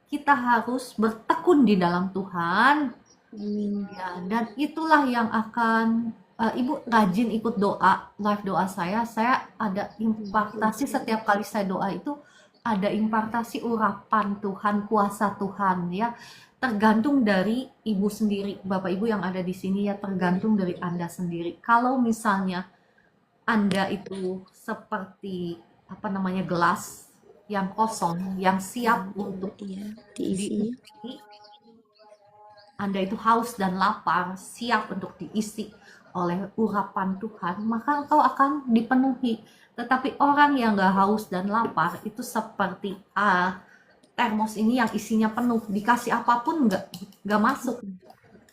Kita harus bertekun di dalam Tuhan. Amin. Ya, dan itulah yang akan Ibu rajin ikut doa, live doa saya. Saya ada impartasi setiap kali saya doa itu ada impartasi urapan Tuhan, kuasa Tuhan ya. Tergantung dari Ibu sendiri, Bapak Ibu yang ada di sini ya, tergantung dari Anda sendiri. Kalau misalnya Anda itu seperti apa namanya gelas yang kosong, yang siap untuk Iya, diisi. diisi, Anda itu haus dan lapar, siap untuk diisi oleh urapan Tuhan, maka engkau akan dipenuhi. Tetapi orang yang gak haus dan lapar itu seperti termos ini yang isinya penuh, dikasih apapun nggak masuk.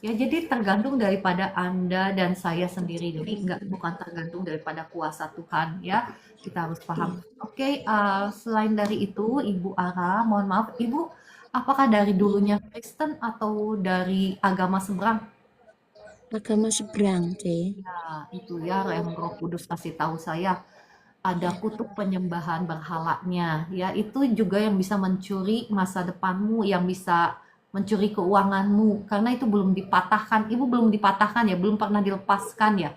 Ya, jadi tergantung daripada Anda dan saya sendiri. Jadi bukan tergantung daripada kuasa Tuhan ya. Kita harus paham. Oke, selain dari itu, Ibu Ara, mohon maaf, Ibu, apakah dari dulunya Kristen atau dari agama seberang? Agama seberang, C. Ya, itu ya yang Roh Kudus kasih tahu saya. Ada kutub penyembahan berhalanya. Ya, itu juga yang bisa mencuri masa depanmu, yang bisa mencuri keuanganmu. Karena itu belum dipatahkan. Ibu belum dipatahkan ya, belum pernah dilepaskan ya.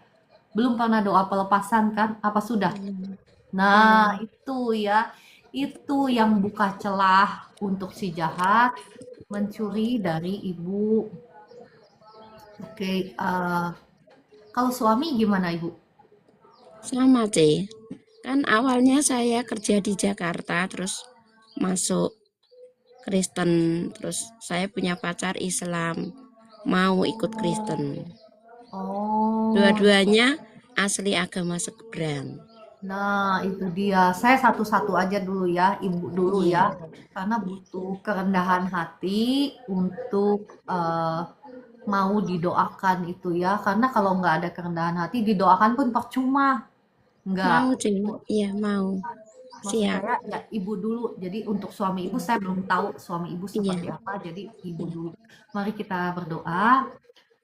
Belum pernah doa pelepasan kan? Apa sudah? Nah, itu ya. Itu yang buka celah untuk si jahat mencuri dari ibu. Oke, kalau suami gimana Ibu? Sama, C. Kan awalnya saya kerja di Jakarta, terus masuk Kristen, terus saya punya pacar Islam, mau ikut Kristen. Oh, Dua-duanya asli agama seberang. nah itu dia. Saya satu-satu aja dulu ya, Ibu dulu ya. Iya. Karena butuh kerendahan hati untuk mau didoakan itu ya. Karena kalau nggak ada kerendahan hati, didoakan pun percuma. Mau, Nggak. C. Iya, mau. Maksud Siap. saya ya ibu dulu. Jadi untuk suami ibu saya belum tahu suami ibu Iya. seperti apa. Jadi ibu dulu. Mari kita berdoa.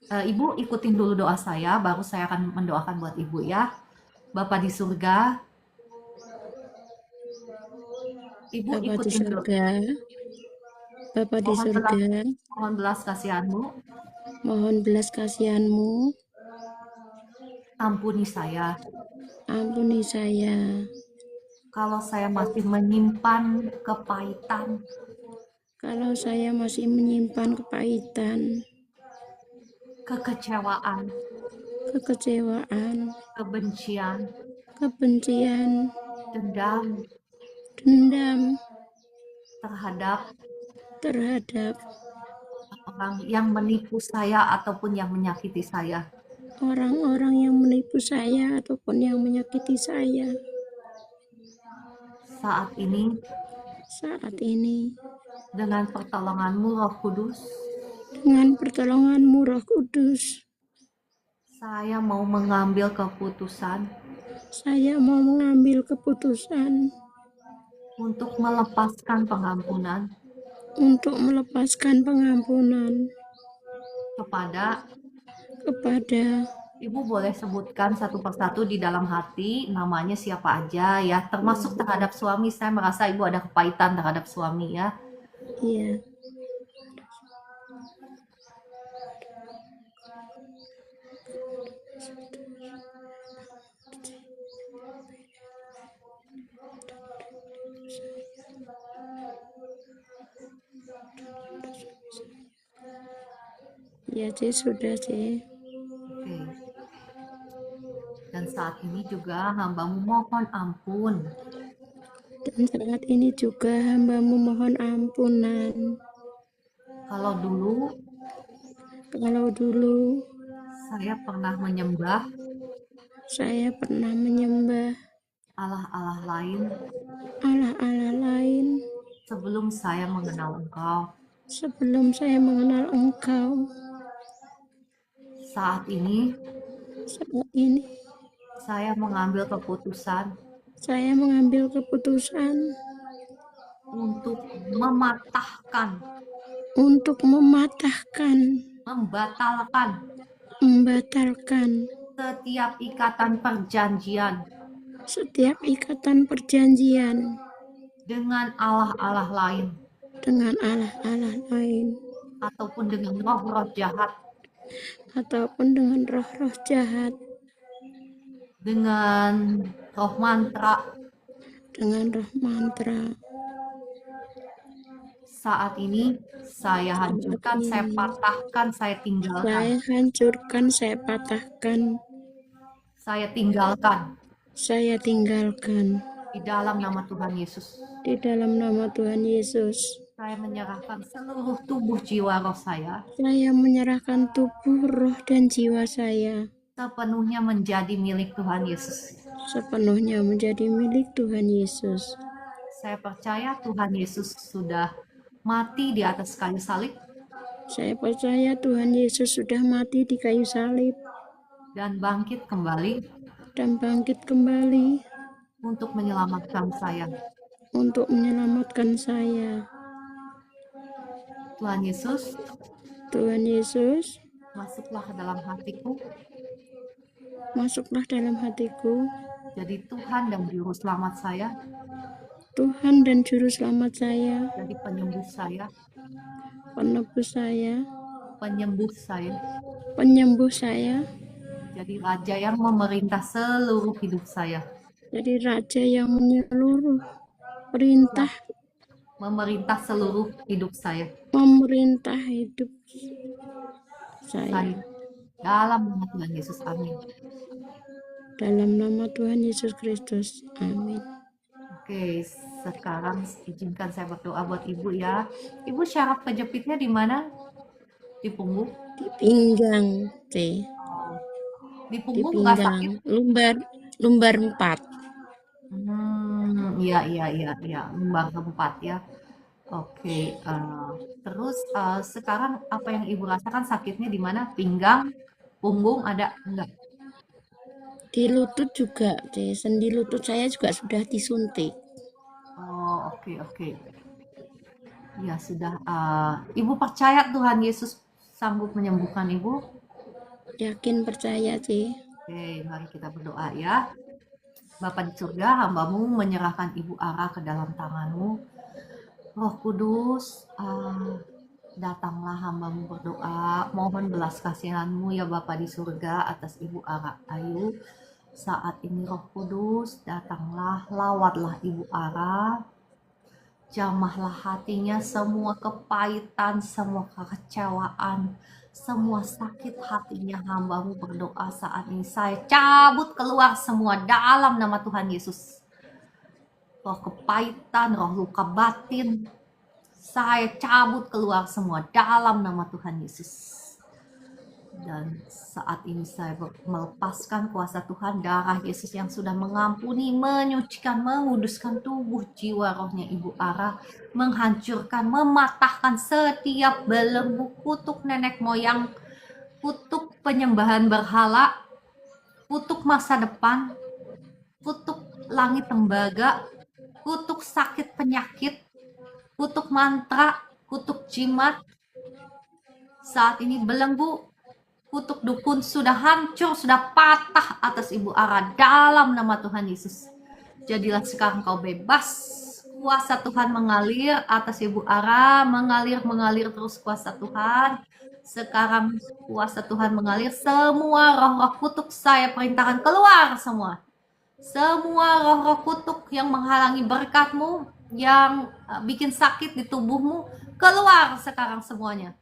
Ibu ikutin dulu doa saya, baru saya akan mendoakan buat ibu ya. Bapa di surga, ibu Bapa di ikutin doa. surga, Bapa di Mohon belas, surga, mohon belas kasihanmu, mohon belas kasihanmu, ampuni saya. ampuni saya. Kalau saya masih menyimpan kepahitan, Kalau saya masih menyimpan kepahitan, kekecewaan, kekecewaan, kebencian, kebencian, dendam dendam terhadap terhadap orang yang menipu saya ataupun yang menyakiti saya. orang-orang yang menipu saya ataupun yang menyakiti saya. Saat ini, Saat ini, dengan pertolonganmu Roh Kudus, dengan pertolonganmu Roh Kudus, saya mau mengambil keputusan saya mau mengambil keputusan untuk melepaskan pengampunan untuk melepaskan pengampunan kepada kepada Ibu. Boleh sebutkan satu persatu di dalam hati namanya siapa aja ya, termasuk terhadap suami. Saya merasa Ibu ada kepahitan terhadap suami ya. ya. Ya, C, sudah, C. Oke. Dan saat ini juga hambamu mohon ampun. Dan saat ini juga hambamu mohon ampunan. Kalau dulu saya pernah menyembah Allah-Allah lain Allah-Allah lain sebelum saya mengenal Engkau. sebelum saya mengenal Engkau. Saat ini Saat ini saya mengambil keputusan Saya mengambil keputusan untuk mematahkan, membatalkan setiap ikatan perjanjian dengan Allah-Allah lain dengan Allah-Allah lain ataupun dengan roh-roh jahat, ataupun dengan roh-roh jahat, dengan roh mantra. Saat ini saya hancurkan, saya patahkan, saya tinggalkan. Saya hancurkan, saya patahkan, Saya tinggalkan saya tinggalkan di dalam nama Tuhan Yesus. di dalam nama Tuhan Yesus. Saya menyerahkan seluruh tubuh jiwa roh saya Saya menyerahkan tubuh, roh, dan jiwa saya sepenuhnya menjadi milik Tuhan Yesus. sepenuhnya menjadi milik Tuhan Yesus. Saya percaya Tuhan Yesus sudah mati di atas kayu salib Saya percaya Tuhan Yesus sudah mati di kayu salib dan bangkit kembali untuk menyelamatkan saya. Tuhan Yesus, masuklah ke dalam hatiku, jadi Tuhan dan Juru Selamat saya, jadi penyembuh saya, penyembuh saya, jadi Raja yang memerintah seluruh hidup saya, jadi Raja yang menyeluruh perintah, memerintah seluruh hidup saya. memerintah hidup saya. Dalam nama Tuhan Yesus, amin. Dalam nama Tuhan Yesus Kristus, amin. Oke, sekarang izinkan saya berdoa buat Ibu ya. Ibu syaraf kejepitnya di mana? Di punggung? Di pinggang, C. Di Di punggung nggak sakit? pinggang, lumbar 4. Iya, lumbar 4 ya. Oke, terus sekarang apa yang Ibu rasakan sakitnya di mana? Pinggang, punggung ada enggak? Di lutut juga, C. Sendi lutut saya juga sudah disuntik. Oh, oke. Ya sudah, Ibu percaya Tuhan Yesus sanggup menyembuhkan Ibu? Yakin, percaya, C. Oke, mari kita berdoa ya. Bapa di surga, hamba-Mu menyerahkan Ibu Ara ke dalam tangan-Mu. Roh Kudus, datanglah hamba-Mu berdoa, mohon belas kasihan-Mu ya Bapa di surga atas Ibu Ara Ayu. Saat ini Roh Kudus, datanglah, lawatlah Ibu Ara, jamahlah hatinya, semua kepahitan, semua kekecewaan, semua sakit hatinya hamba-Mu berdoa saat ini. Saya cabut keluar semua dalam nama Tuhan Yesus. Roh kepahitan, roh luka batin, saya cabut keluar semua dalam nama Tuhan Yesus. Dan saat ini saya melepaskan kuasa Tuhan, darah Yesus yang sudah mengampuni, menyucikan, menguduskan tubuh jiwa rohnya Ibu Ara, menghancurkan, mematahkan setiap belenggu, kutuk nenek moyang, kutuk penyembahan berhala, kutuk masa depan, kutuk langit tembaga, kutuk sakit penyakit, kutuk mantra, kutuk jimat. Saat ini belenggu, kutuk dukun sudah hancur, sudah patah atas Ibu Ara dalam nama Tuhan Yesus. Jadilah sekarang kau bebas. Kuasa Tuhan mengalir atas Ibu Ara, mengalir terus kuasa Tuhan. Sekarang kuasa Tuhan mengalir, semua roh-roh kutuk saya perintahkan keluar semua. Semua roh-roh kutuk yang menghalangi berkat-Mu, yang bikin sakit di tubuhmu, keluar sekarang semuanya.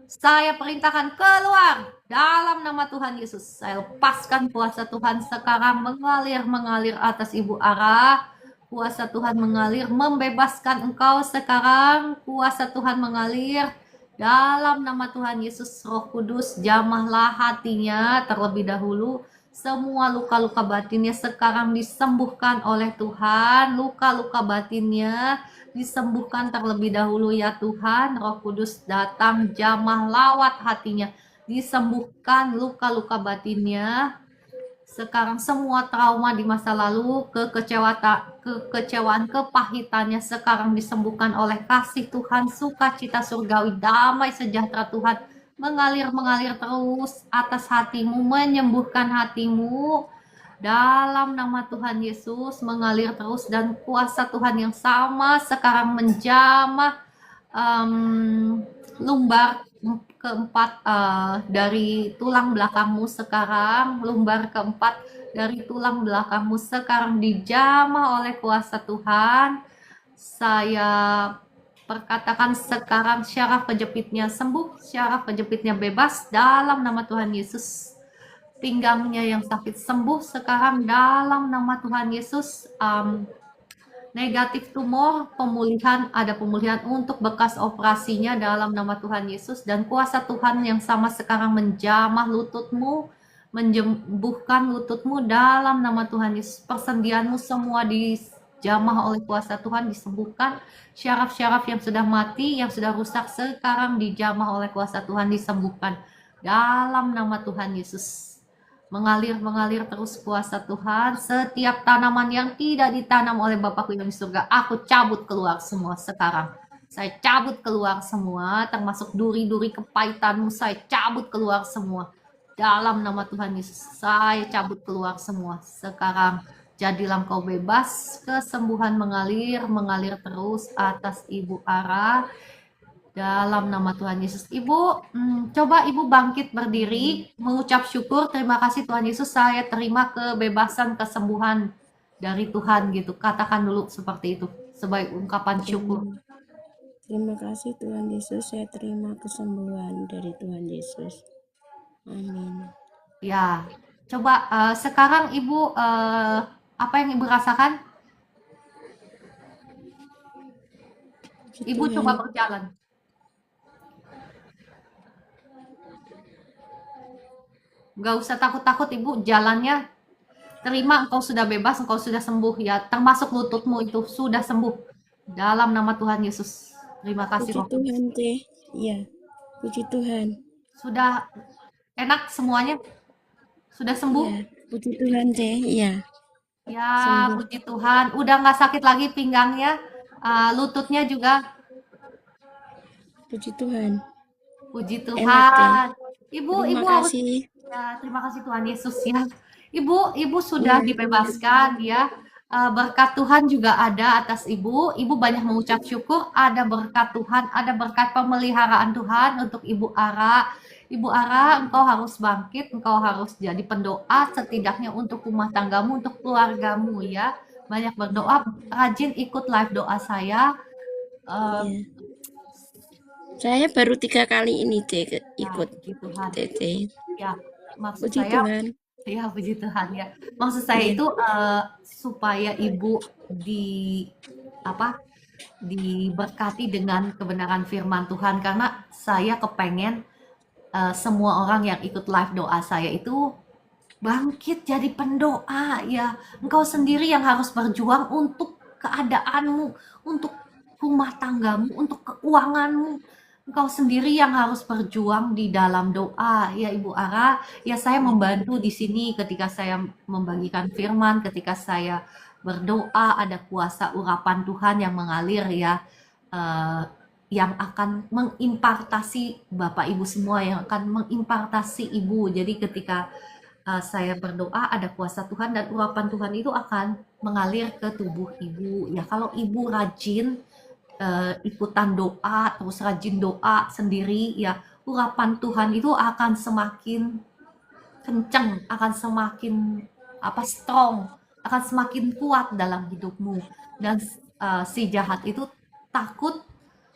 Saya perintahkan keluar dalam nama Tuhan Yesus. Saya lepaskan kuasa Tuhan sekarang mengalir atas Ibu Ara. Kuasa Tuhan mengalir, membebaskan engkau sekarang. Kuasa Tuhan mengalir dalam nama Tuhan Yesus. Roh Kudus, jamahlah hatinya terlebih dahulu. Semua luka-luka batinnya sekarang disembuhkan oleh Tuhan. Luka-luka batinnya disembuhkan terlebih dahulu ya Tuhan. Roh Kudus datang, jamah, lawat hatinya, disembuhkan luka-luka batinnya. Sekarang semua trauma di masa lalu, kekecewaan, kepahitannya sekarang disembuhkan oleh kasih Tuhan, sukacita surgawi, damai sejahtera Tuhan mengalir terus atas hatimu, menyembuhkan hatimu dalam nama Tuhan Yesus, mengalir terus, dan kuasa Tuhan yang sama sekarang menjamah lumbar keempat dari tulang belakangmu sekarang, lumbar keempat dari tulang belakangmu sekarang dijamah oleh kuasa Tuhan. Saya perkatakan sekarang syaraf kejepitnya sembuh, syaraf kejepitnya bebas dalam nama Tuhan Yesus. Pinggangnya yang sakit sembuh sekarang dalam nama Tuhan Yesus. Negatif tumor, ada pemulihan untuk bekas operasinya dalam nama Tuhan Yesus, dan kuasa Tuhan yang sama sekarang menjamah lututmu, menyembuhkan lututmu dalam nama Tuhan Yesus. Persendianmu semua dijamah oleh kuasa Tuhan, disembuhkan. Syaraf-syaraf yang sudah mati, yang sudah rusak sekarang dijamah oleh kuasa Tuhan, disembuhkan dalam nama Tuhan Yesus. Mengalir terus kuasa Tuhan. Setiap tanaman yang tidak ditanam oleh Bapakku yang di surga, aku cabut keluar semua sekarang. Saya cabut keluar semua, termasuk duri-duri kepahitanmu, saya cabut keluar semua. Dalam nama Tuhan Yesus, saya cabut keluar semua. Sekarang jadilah engkau bebas, kesembuhan mengalir terus atas Ibu Ara. Dalam nama Tuhan Yesus. Ibu, coba Ibu bangkit berdiri, mengucap syukur, terima kasih Tuhan Yesus, saya terima kebebasan, kesembuhan dari Tuhan gitu. Katakan dulu seperti itu, sebagai ungkapan syukur. Terima kasih Tuhan Yesus, saya terima kesembuhan dari Tuhan Yesus. Amin. Ya, coba sekarang Ibu, apa yang Ibu rasakan? Ibu coba berjalan. Nggak usah takut-takut Ibu, jalannya terima, engkau sudah bebas, engkau sudah sembuh ya, termasuk lututmu itu sudah sembuh dalam nama Tuhan Yesus. Terima kasih Puji Roh. Tuhan teh, iya, puji Tuhan. Sudah enak semuanya, sudah sembuh. Iya, puji Tuhan teh, iya. Ya, Sembuh. puji Tuhan, udah nggak sakit lagi pinggangnya, lututnya juga. Puji Tuhan. Puji Enak teh. Tuhan. Ibu Terima harus kasih. ya, terima kasih Tuhan Yesus ya. Ibu sudah Iya. dibebaskan ya. Berkat Tuhan juga ada atas Ibu. Ibu banyak mengucap syukur, ada berkat Tuhan, ada berkat pemeliharaan Tuhan untuk Ibu Ara. Ibu Ara, engkau harus bangkit, engkau harus jadi pendoa setidaknya untuk rumah tanggamu, untuk keluargamu ya. Banyak berdoa, rajin ikut live doa saya. Iya. Saya baru 3 kali ini teh ikut Puji Tuhan. Tete. Ya, maksud Puji saya Tuhan. ya, puji Tuhan ya. Maksud saya Iya. itu supaya Ibu diberkati dengan kebenaran firman Tuhan, karena saya kepengen semua orang yang ikut live doa saya itu bangkit jadi pendoa ya. Engkau sendiri yang harus berjuang untuk keadaanmu, untuk rumah tanggamu, untuk keuanganmu. Engkau sendiri yang harus berjuang di dalam doa ya Ibu Ara. Ya, saya membantu di sini ketika saya membagikan firman, ketika saya berdoa, ada kuasa urapan Tuhan yang mengalir ya. Yang akan mengimpartasi Bapak Ibu semua, yang akan mengimpartasi Ibu. Jadi ketika saya berdoa, ada kuasa Tuhan dan urapan Tuhan itu akan mengalir ke tubuh Ibu. Ya, kalau Ibu rajin ikutan doa, terus rajin doa sendiri, ya urapan Tuhan itu akan semakin kencang, akan semakin strong, akan semakin kuat dalam hidupmu. Dan si jahat itu takut,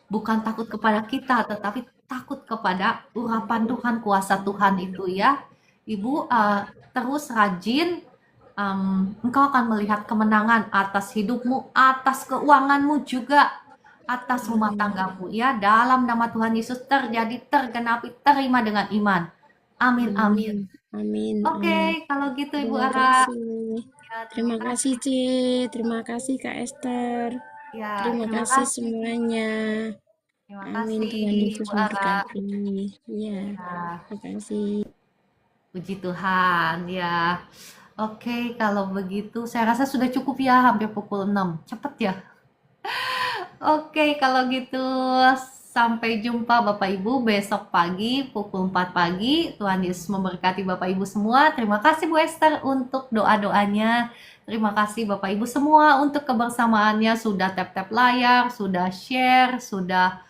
bukan takut kepada kita, tetapi takut kepada urapan Tuhan, kuasa Tuhan itu ya. Ibu terus rajin, engkau akan melihat kemenangan atas hidupmu, atas keuanganmu juga, atas rumah tanggamu ya. Dalam nama Tuhan Yesus terjadi, tergenapi, terima dengan iman. Amin, amin. Amin. Oke, kalau gitu Ibu Terima Ara. kasih. Ya, Terima kasih C. Terima kasih Kak Esther. Ya, Terima kasih semuanya. Terima Amin. kasih Tuhan Yesus Ibu Ara. memberkati. Iya. Ya, Terima kasih. puji Tuhan ya. Oke, kalau begitu saya rasa sudah cukup ya, hampir pukul 6. Cepet ya. Oke, kalau gitu sampai jumpa Bapak Ibu besok pagi pukul 4 pagi. Tuhan Yesus memberkati Bapak Ibu semua. Terima kasih Bu Esther untuk doa-doanya. Terima kasih Bapak Ibu semua untuk kebersamaannya. Sudah tap-tap layar, sudah share, sudah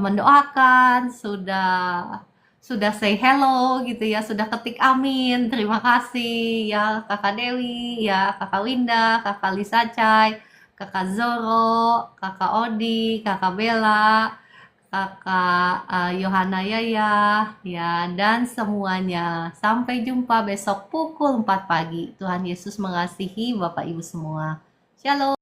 mendoakan, sudah say hello gitu ya, sudah ketik amin. Terima kasih ya Kakak Dewi, ya Kakak Winda, Kakak Lisa Cai, Kakak Zoro, Kakak Odi, Kakak Bella, Kakak Yohana Yaya, ya dan semuanya. Sampai jumpa besok pukul 4 pagi. Tuhan Yesus mengasihi Bapak Ibu semua. Shalom.